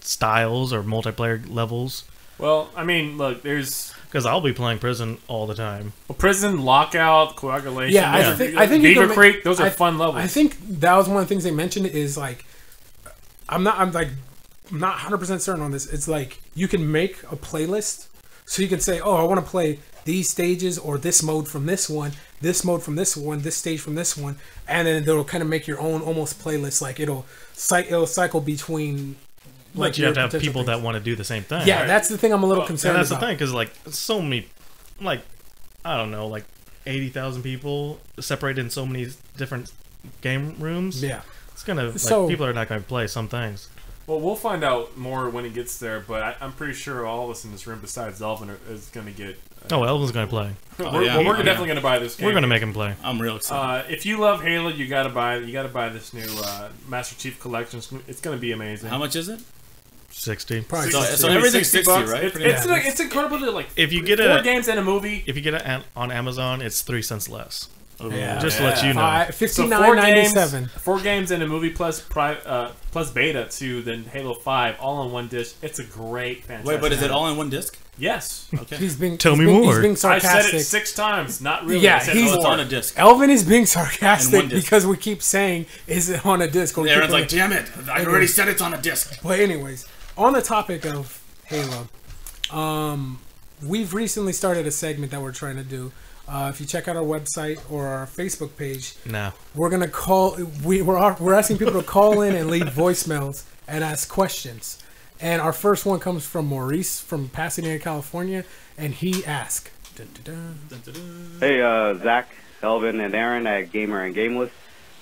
styles or multiplayer levels. Well, I mean, look, because I'll be playing Prison all the time. Well, Prison, Lockout, Coagulation. Yeah, I think Beaver Creek. Those are fun levels. I think that was one of the things they mentioned is like, I'm not 100% certain on this. It's like you can make a playlist, so you can say, I want to play these stages or this mode from this one, this mode from this one, this stage from this one, and then it'll kind of make your own almost playlist. Like it'll cycle between. Like you have to have people that want to do the same thing. Yeah, right? That's the thing I'm a little concerned about. And that's the thing because like so many, like I don't know, like 80,000 people separated in so many different game rooms. Yeah, it's gonna people are not gonna play some things. Well, we'll find out more when it gets there, but I'm pretty sure all of us in this room, besides Elvin, is going to get... Elvin's going to play. We're definitely going to buy this game. We're going to make him play. I'm real excited. If you love Halo, you got to buy this new Master Chief Collection. It's going to be amazing. How much is it? 60. Probably so everything's 60, right? It's incredibly like if you get 4 games and a movie. If you get it on Amazon, it's 3 cents less. Yeah, just to let you know. $59.97. 4 games and a movie plus beta to then Halo 5 all on one disc. It's a great, fantastic. Wait, but is it all in one disc? Yes. Okay. Tell me more. He's being sarcastic. I said it 6 times. Not really. Yeah, it's on a disc. Elvin is being sarcastic because we keep saying, "Is it on a disc?" Aaron's like, "Damn it! I already said it's on a disc." But anyways, on the topic of Halo, we've recently started a segment that we're trying to do. If you check out our website or our Facebook page, we're gonna call. We're asking people to call in and leave voicemails and ask questions. And our first one comes from Maurice from Pasadena, California, and he asked, "Hey, Zach, Elvin, and Aaron at Gamer and Gameless.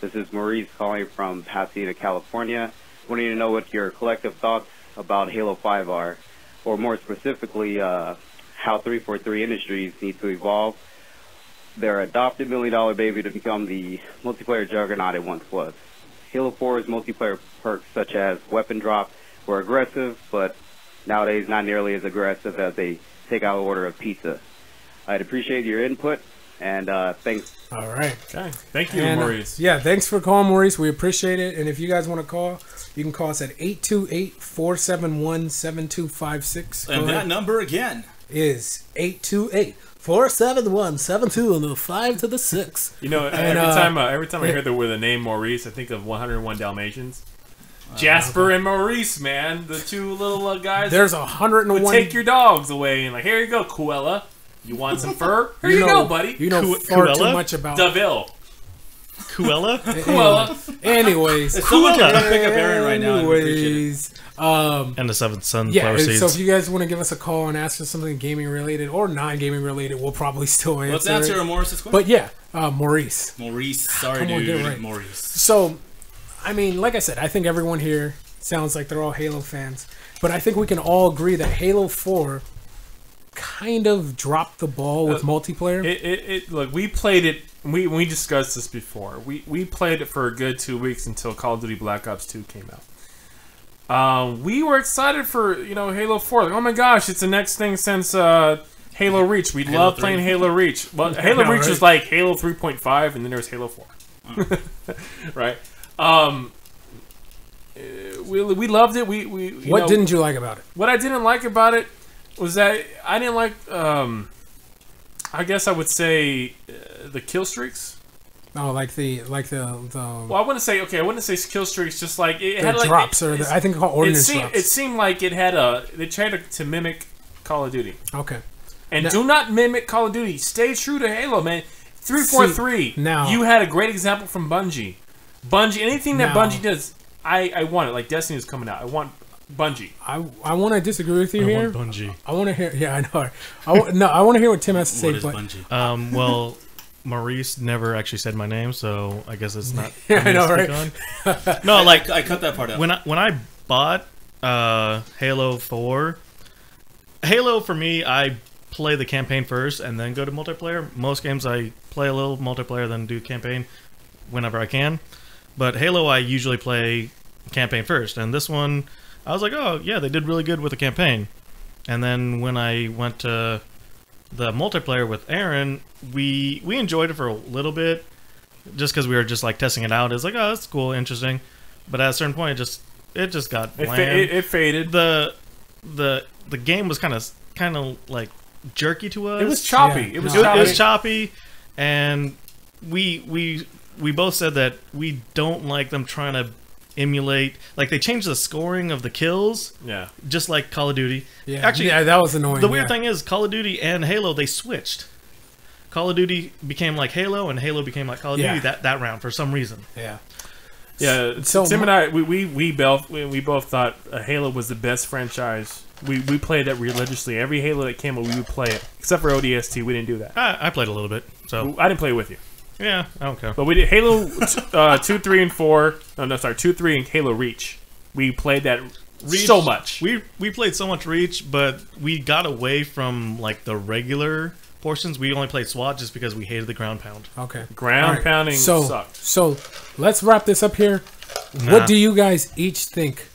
This is Maurice calling from Pasadena, California. Wanting to know what your collective thoughts about Halo 5 are, or more specifically, how 343 Industries need to evolve their adopted $1 million baby to become the multiplayer juggernaut it once was. Halo 4's multiplayer perks such as weapon drop were aggressive, but nowadays not nearly as aggressive as they take out an order of pizza. I'd appreciate your input, and thanks. All right. Okay. Thank you, And, Maurice. yeah, thanks for calling, Maurice. We appreciate it. And if you guys want to call, you can call us at 828-471-7256. And that number again is 828-471-72 and the 5 to the 6. You know, And, every time I hear the name Maurice, I think of 101 Dalmatians. Jasper and Maurice, man, the two little guys. There's would 101. take your dogs away and like, here you go, Cruella. You want some fur? Here you go, buddy. You know far too Cruella? much about Deville. Cruella? Cruella. Anyways, if someone can pick up Aaron right now, I'd appreciate it. And the Seventh Son Yeah, flower so seeds. if you guys want to give us a call and ask us something gaming related or non-gaming related, we'll probably still answer. Let's answer it. Maurice's question. But yeah, Maurice. Sorry, Come on, dude. get it right. Maurice. So, I mean, like I said, I think everyone here sounds like they're all Halo fans. But I think we can all agree that Halo 4 kind of dropped the ball with multiplayer. Look, we played it. We discussed this before. We played it for a good 2 weeks until Call of Duty Black Ops 2 came out. We were excited for Halo 4. Like, oh my gosh, it's the next thing since Halo Reach. We love playing Halo Reach. Well, Halo Reach was like Halo 3.5, and then there was Halo 4. Right? We loved it. What didn't you like about it? What I didn't like about it was that I didn't like. I guess I would say the kill streaks. Oh, like the Well, I wouldn't say kill streaks. Just like it the had like drops, or I think called ordnance drops. It seemed like it had they tried to mimic Call of Duty. Okay. And do not mimic Call of Duty. Stay true to Halo, man. 343. Now you had a great example from Bungie. Anything that Bungie does, I want it. Like Destiny is coming out. I want Bungie. I want to disagree with you here. Want Bungie. I want to hear. Yeah, I know. I want to hear what Tim has to say. What is But Bungie? Well, Maurice never actually said my name, so I guess it's not. Yeah, I know, right? No, like I cut that part out. when I bought Halo 4, Halo for me, I play the campaign first and then go to multiplayer. Most games I play a little multiplayer, then do campaign whenever I can. But Halo, I usually play campaign first, and this one, I was like, oh yeah, they did really good with the campaign. And then when I went to the multiplayer with Aaron, we enjoyed it for a little bit, just because we were just like testing it out. It's like, oh, that's cool, interesting. But at a certain point, it just got bland. It faded. The game was kind of like jerky to us. It was choppy. Yeah. It was It choppy. was choppy, and we both said that we don't like them trying to emulate. Like, they changed the scoring of the kills, Yeah. just like Call of Duty. yeah, Actually, yeah, that was annoying. the weird thing is, Call of Duty and Halo, they switched. Call of Duty became like Halo, and Halo became like Call of Duty that round for some reason. Yeah. Yeah, So Tim and I, we both thought Halo was the best franchise. We played it religiously. Every Halo that came out, we would play it. Except for ODST, we didn't do that. I played a little bit, so I didn't play with you. yeah, I don't care. But we did Halo 2, 3, and 4. No, sorry, 2, 3, and Halo Reach. We played that so much. We played so much Reach, but we got away from like the regular portions. We only played SWAT just because we hated the ground pound. Okay. Ground All right. pounding sucked. So let's wrap this up here. What do you guys each think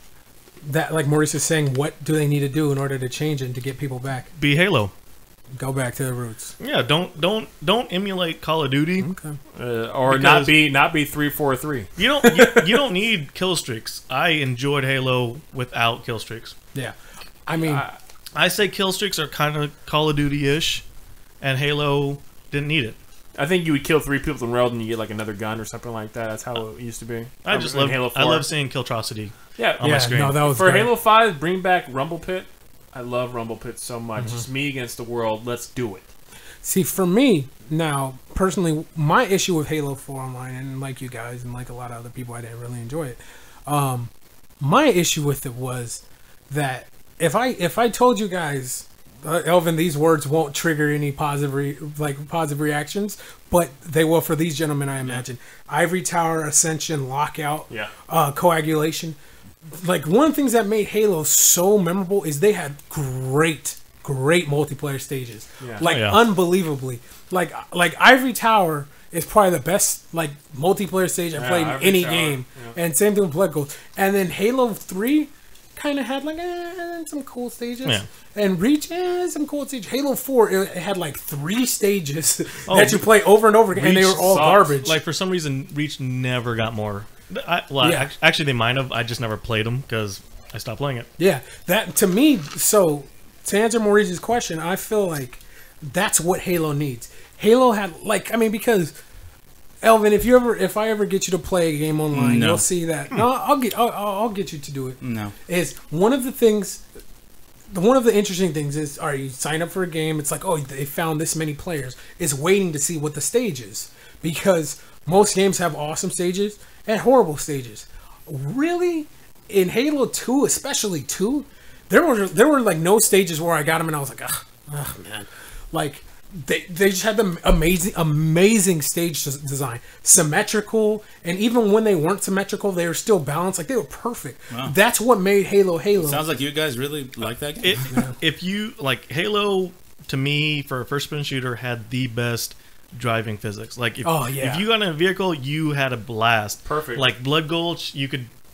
that, like Maurice is saying, what do they need to do in order to change it and to get people back? Be Halo. Go back to the roots. Yeah, don't emulate Call of Duty. Okay. Or not be 343. You don't need kill streaks. I enjoyed Halo without kill streaks. Yeah. I mean, I say kill streaks are kind of Call of Duty-ish, and Halo didn't need it. I think you would kill 3 people in a row and you get like another gun or something like that. That's how it used to be. I Halo 4. love seeing Killtrocity Yeah, on my screen. no, that was for great. Halo 5, bring back Rumble Pit. I love Rumble Pit so much. It's me against the world. Let's do it. See, for me, now, personally, my issue with Halo 4 Online, and like you guys, and like a lot of other people, I didn't really enjoy it. My issue with it was that if I told you guys, Elvin, these words won't trigger any positive reactions, but they will for these gentlemen, I imagine. Ivory Tower, Ascension, Lockout, Coagulation. Like, one of the things that made Halo so memorable is they had great great multiplayer stages, Yeah. like unbelievably. Like Ivory Tower is probably the best like multiplayer stage I played in Ivory any Tower, game, yeah. and same thing with Blood Gold. And then Halo 3 kind of had like some cool stages, Yeah. and Reach some cool stages. Halo 4 it had like 3 stages that you play over and over again, and they Reach were all sucks. garbage. Like for some reason, Reach never got more. Actually, they might have. I just never played them because I stopped playing it. Yeah, that to me. So to answer Maurice's question, I feel like that's what Halo needs. Halo had like because Elvin, if I ever get you to play a game online, you'll see that. No, I'll get you to do it. No, Is one of the things. One of the interesting things is, all right, you sign up for a game. It's like, oh, they found this many players. It's waiting to see what the stage is, because most games have awesome stages and horrible stages. Really, in Halo 2, especially 2, there were like no stages where I got them and I was like, ugh man, like they just had the amazing stage design, symmetrical, and even when they weren't symmetrical, they were still balanced. Like they were perfect. Wow. That's what made Halo. Sounds like you guys really like that game. If you like Halo, to me, for a first-person shooter, had the best driving physics. Like, if you got in a vehicle, you had a blast. Perfect. Like Blood Gulch,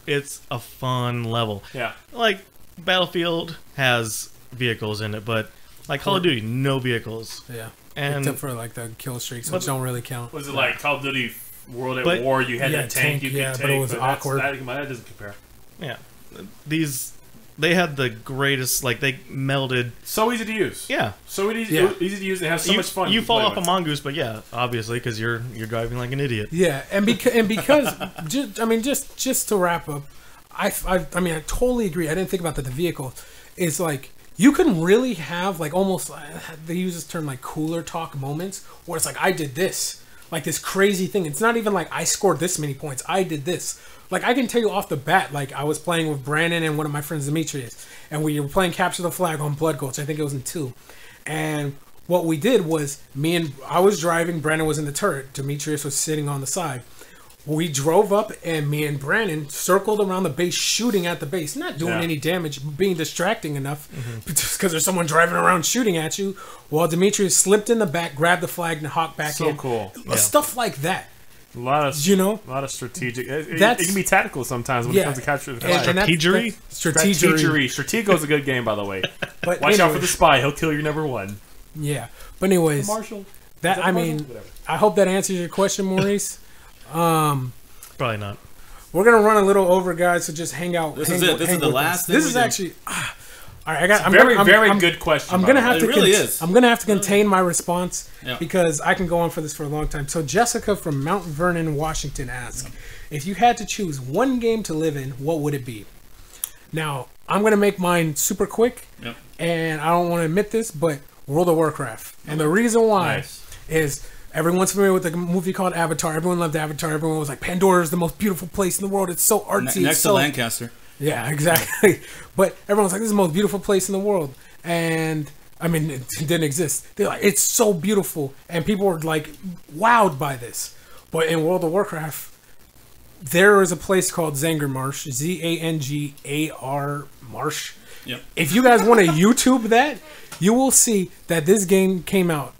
it's a fun level. Yeah. Like Battlefield has vehicles in it, but like Call of Duty, no vehicles. Yeah, And except for like the kill streaks, which don't really count. Was it like Call of Duty World at But- War? You had Yeah, that tank you could take, but it was awkward. That doesn't compare. yeah, they had the greatest. Like they melded. So easy to use. Yeah, So easy, Yeah. easy to use and have so you, much fun. You to fall play off with. a mongoose, but yeah, obviously because you're driving like an idiot. Yeah, and because just to wrap up, I totally agree. I didn't think about that. The vehicle is like you can really have like almost they use this term like cooler talk moments where it's like I did this, like this crazy thing. It's not even like I scored this many points. I did this. Like I can tell you off the bat, like I was playing with Brandon and one of my friends Demetrius, and we were playing Capture the Flag on Blood Gulch. I think it was in 2, and what we did was I was driving, Brandon was in the turret, Demetrius was sitting on the side. We drove up, and me and Brandon circled around the base, shooting at the base, not doing any damage, being distracting enough, just because there's someone driving around shooting at you, while Demetrius slipped in the back, grabbed the flag, and hopped back in. So cool. Stuff like that. A lot of a lot of strategic. It can be tactical sometimes when it comes to capture the flag. Strategery? Strategery. Stratego's a good game, by the way. But Watch out anyway, for the spy; he'll kill your number one. Yeah, but anyways, Marshall. I hope that answers your question, Maurice. Probably not. We're gonna run a little over, guys, so just hang out. This is it. This is the last thing This we is do. actually. All right, I'm Very good question. I'm by gonna the way. have to. It really is. I'm gonna have to contain my response Yeah. because I can go on for this for a long time. So Jessica from Mount Vernon, Washington, asks, if you had to choose one game to live in, what would it be? Now I'm gonna make mine super quick, Yep. and I don't want to admit this, but World of Warcraft. And the reason why Nice. is everyone's familiar with the movie called Avatar. Everyone loved Avatar. Everyone was like, Pandora is the most beautiful place in the world. It's so artsy. Next it's to so Lancaster. Yeah, exactly. But everyone's like, this is the most beautiful place in the world. And, I mean, it didn't exist. They're like, it's so beautiful. And people were like, wowed by this. But in World of Warcraft, there is a place called Zangar Marsh, Zangar Marsh. Yep. If you guys want to YouTube that, you will see that this game came out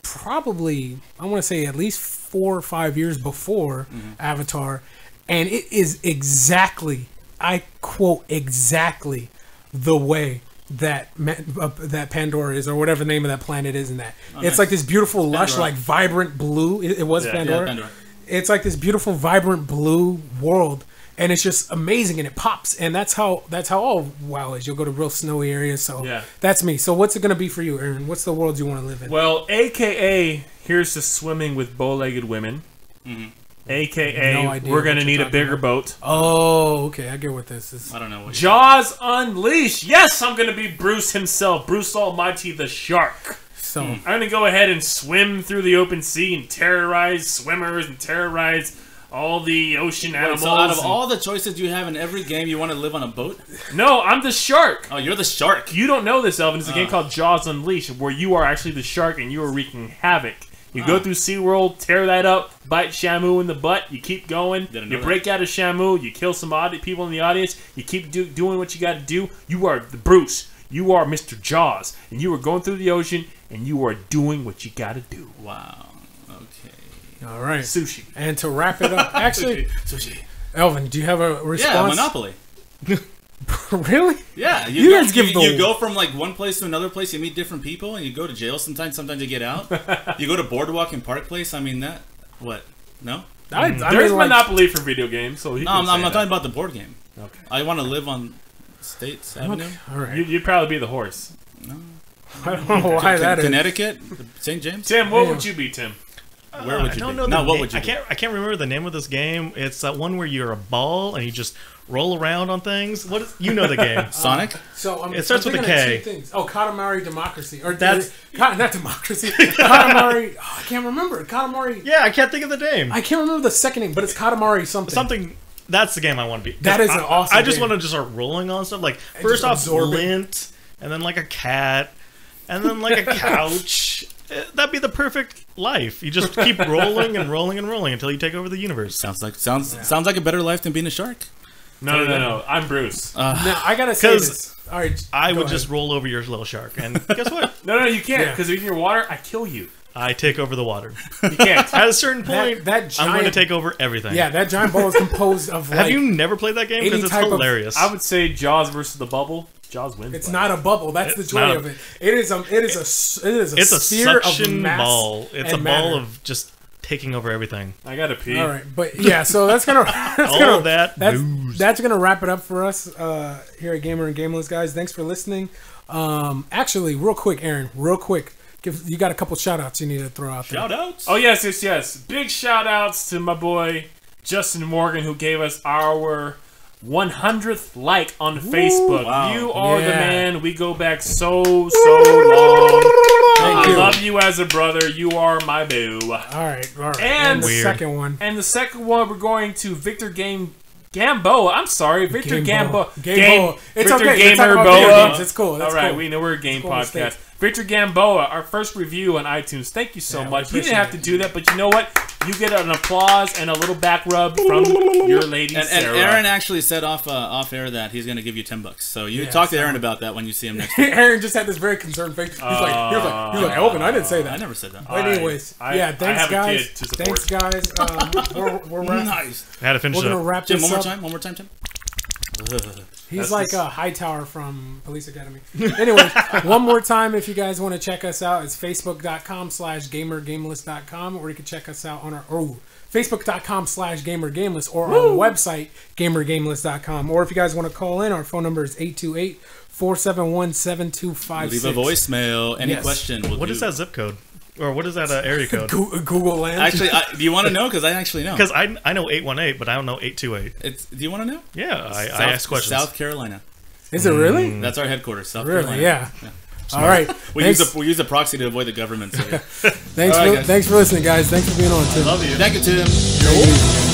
probably, I want to say at least 4 or 5 years before Avatar. And it is exactly, I quote, exactly the way that that Pandora is, or whatever the name of that planet is in that. It's nice. like this beautiful, lush, Pandora. like vibrant blue. It was Pandora. Yeah, Pandora. It's like this beautiful, vibrant blue world, and it's just amazing, and it pops. And that's how all WoW is. You'll go to real snowy areas. So Yeah. that's me. So what's it gonna be for you, Aaron? What's the world you want to live in? Well, AKA, here's to swimming with bow-legged women. AKA, No idea we're what gonna you're need a talking bigger about. boat. Oh, okay, I get what this is. I don't know what. Jaws Unleashed. Yes, I'm gonna be Bruce himself, Bruce Almighty the shark. So I'm gonna go ahead and swim through the open sea and terrorize swimmers and terrorize all the ocean animals. So out of and- all the choices you have in every game, you want to live on a boat? No, I'm the shark. Oh, you're the shark. You don't know this, Elvin. It's a game called Jaws Unleashed, where you are actually the shark and you are wreaking havoc. You go through SeaWorld, tear that up, bite Shamu in the butt, you keep going, Didn't know you break out of Shamu, you kill some people in the audience, you keep doing what you got to do. You are the Bruce. You are Mr. Jaws, and you are going through the ocean, and you are doing what you got to do. Wow. Okay. All right. Sushi. And to wrap it up, actually, Sushi. Elvin, do you have a response? Yeah, Monopoly. Really? Yeah, You guys give the- you go from like one place to another place. You meet different people, and you go to jail sometimes. Sometimes you get out. You go to Boardwalk and Park Place. I mean that. What? No. I There's mean, like, Monopoly for video games, so No, I'm not talking about the board game. Okay. I want to live on States Avenue. all right. You'd probably be the horse. I don't know why that is. Connecticut, St. James. Tim, what would you be, Tim? Where would you I don't be? know No, the what name. would you be? I can't remember the name of this game. It's that one where you're a ball and you just roll around on things. What is, you know the game? Sonic. So It starts with a thinking of K. two things. Oh, Katamari Democracy, or That's- not Democracy. Katamari. Oh, I can't remember it. Katamari. Yeah, I can't think of the name. I can't remember the second name, but it's Katamari something. Something. That's the game I want to be. That is an awesome I just game. want to just start rolling on stuff. Like And first just off, absorb it. lint, and then like a cat, and then like a couch. That'd be the perfect life. You just keep rolling and rolling and rolling until you take over the universe. Sounds like a better life than being a shark. No. I'm Bruce. Now I gotta say 'Cause this. All right, I go would ahead. just roll over your little shark, and guess what? No, you can't, Yeah. because if you're in your water, I kill you. I take over the water. You can't. At a certain point, that I'm going to giant- take over everything. Yeah, that giant ball is composed of like. Have you never played that game? Because any it's type of- hilarious. I would say Jaws versus the bubble. Jaws wins. It's by not a bubble. That's the It's joy not of it. It is a It's a sphere of suction mass ball. It's a and ball matter. of just taking over everything. I gotta pee. All right, but yeah, so that's gonna All that booze. that's gonna wrap it up for us here at Gamer and Gameless, guys. Thanks for listening. Actually, real quick, Aaron, you got a couple shout outs you need to throw out there. Shout outs. Oh yes. Big shout outs to my boy Justin Morgan, who gave us our 100th like on Facebook. Wow. You are the Yeah. man. We go back so long. Thank I you. love you as a brother. You are my boo. All right. And the Weird. second one. And the second one, we're going to Victor Gamboa. I'm sorry, Victor Gamboa. Gamboa. Gamboa. It's Victor okay. You're talking Gamer about video Boa. games. It's cool. That's All right, cool. we know we're a game cool podcast. mistake. Victor Gamboa, our first review on iTunes. Thank you so Yeah, we much. You didn't appreciate have to do that, but you know what? You get an applause and a little back rub from your lady, And Sarah. Aaron actually said off air that he's going to give you $10. So you Yeah, talk to so- Aaron about that when you see him next week. Aaron just had this very concerned face. He's like, Elvin, I didn't say that. I never said that. But anyways, I thanks have a guys. kid to support. Thanks guys. We're Nice. I had to finish we're it gonna up. wrap Tim, this one up. more time, Tim. He's like a Hightower from Police Academy. Anyway, one more time, if you guys want to check us out, it's facebook.com/gamergameless.com, or you can check us out on our facebook.com/gamergameless, or on the website gamergameless.com. Or if you guys want to call in, our phone number is 828-471-7256. Leave a voicemail. Any Yes. question? We'll What do. is that zip code? Or what is that area code? Google Land. Actually, do you want to know? Because I actually know. Because I know 818, but I don't know 828. Do you want to know? Yeah, I ask questions. South Carolina. Is it really? That's our headquarters. South Really? Carolina. Yeah. All right. We use a proxy to avoid the government. So. Thanks All right, for guys. thanks for listening, guys. Thanks for being on, Tim. Love you. Thank you, Tim. Take it easy, guys.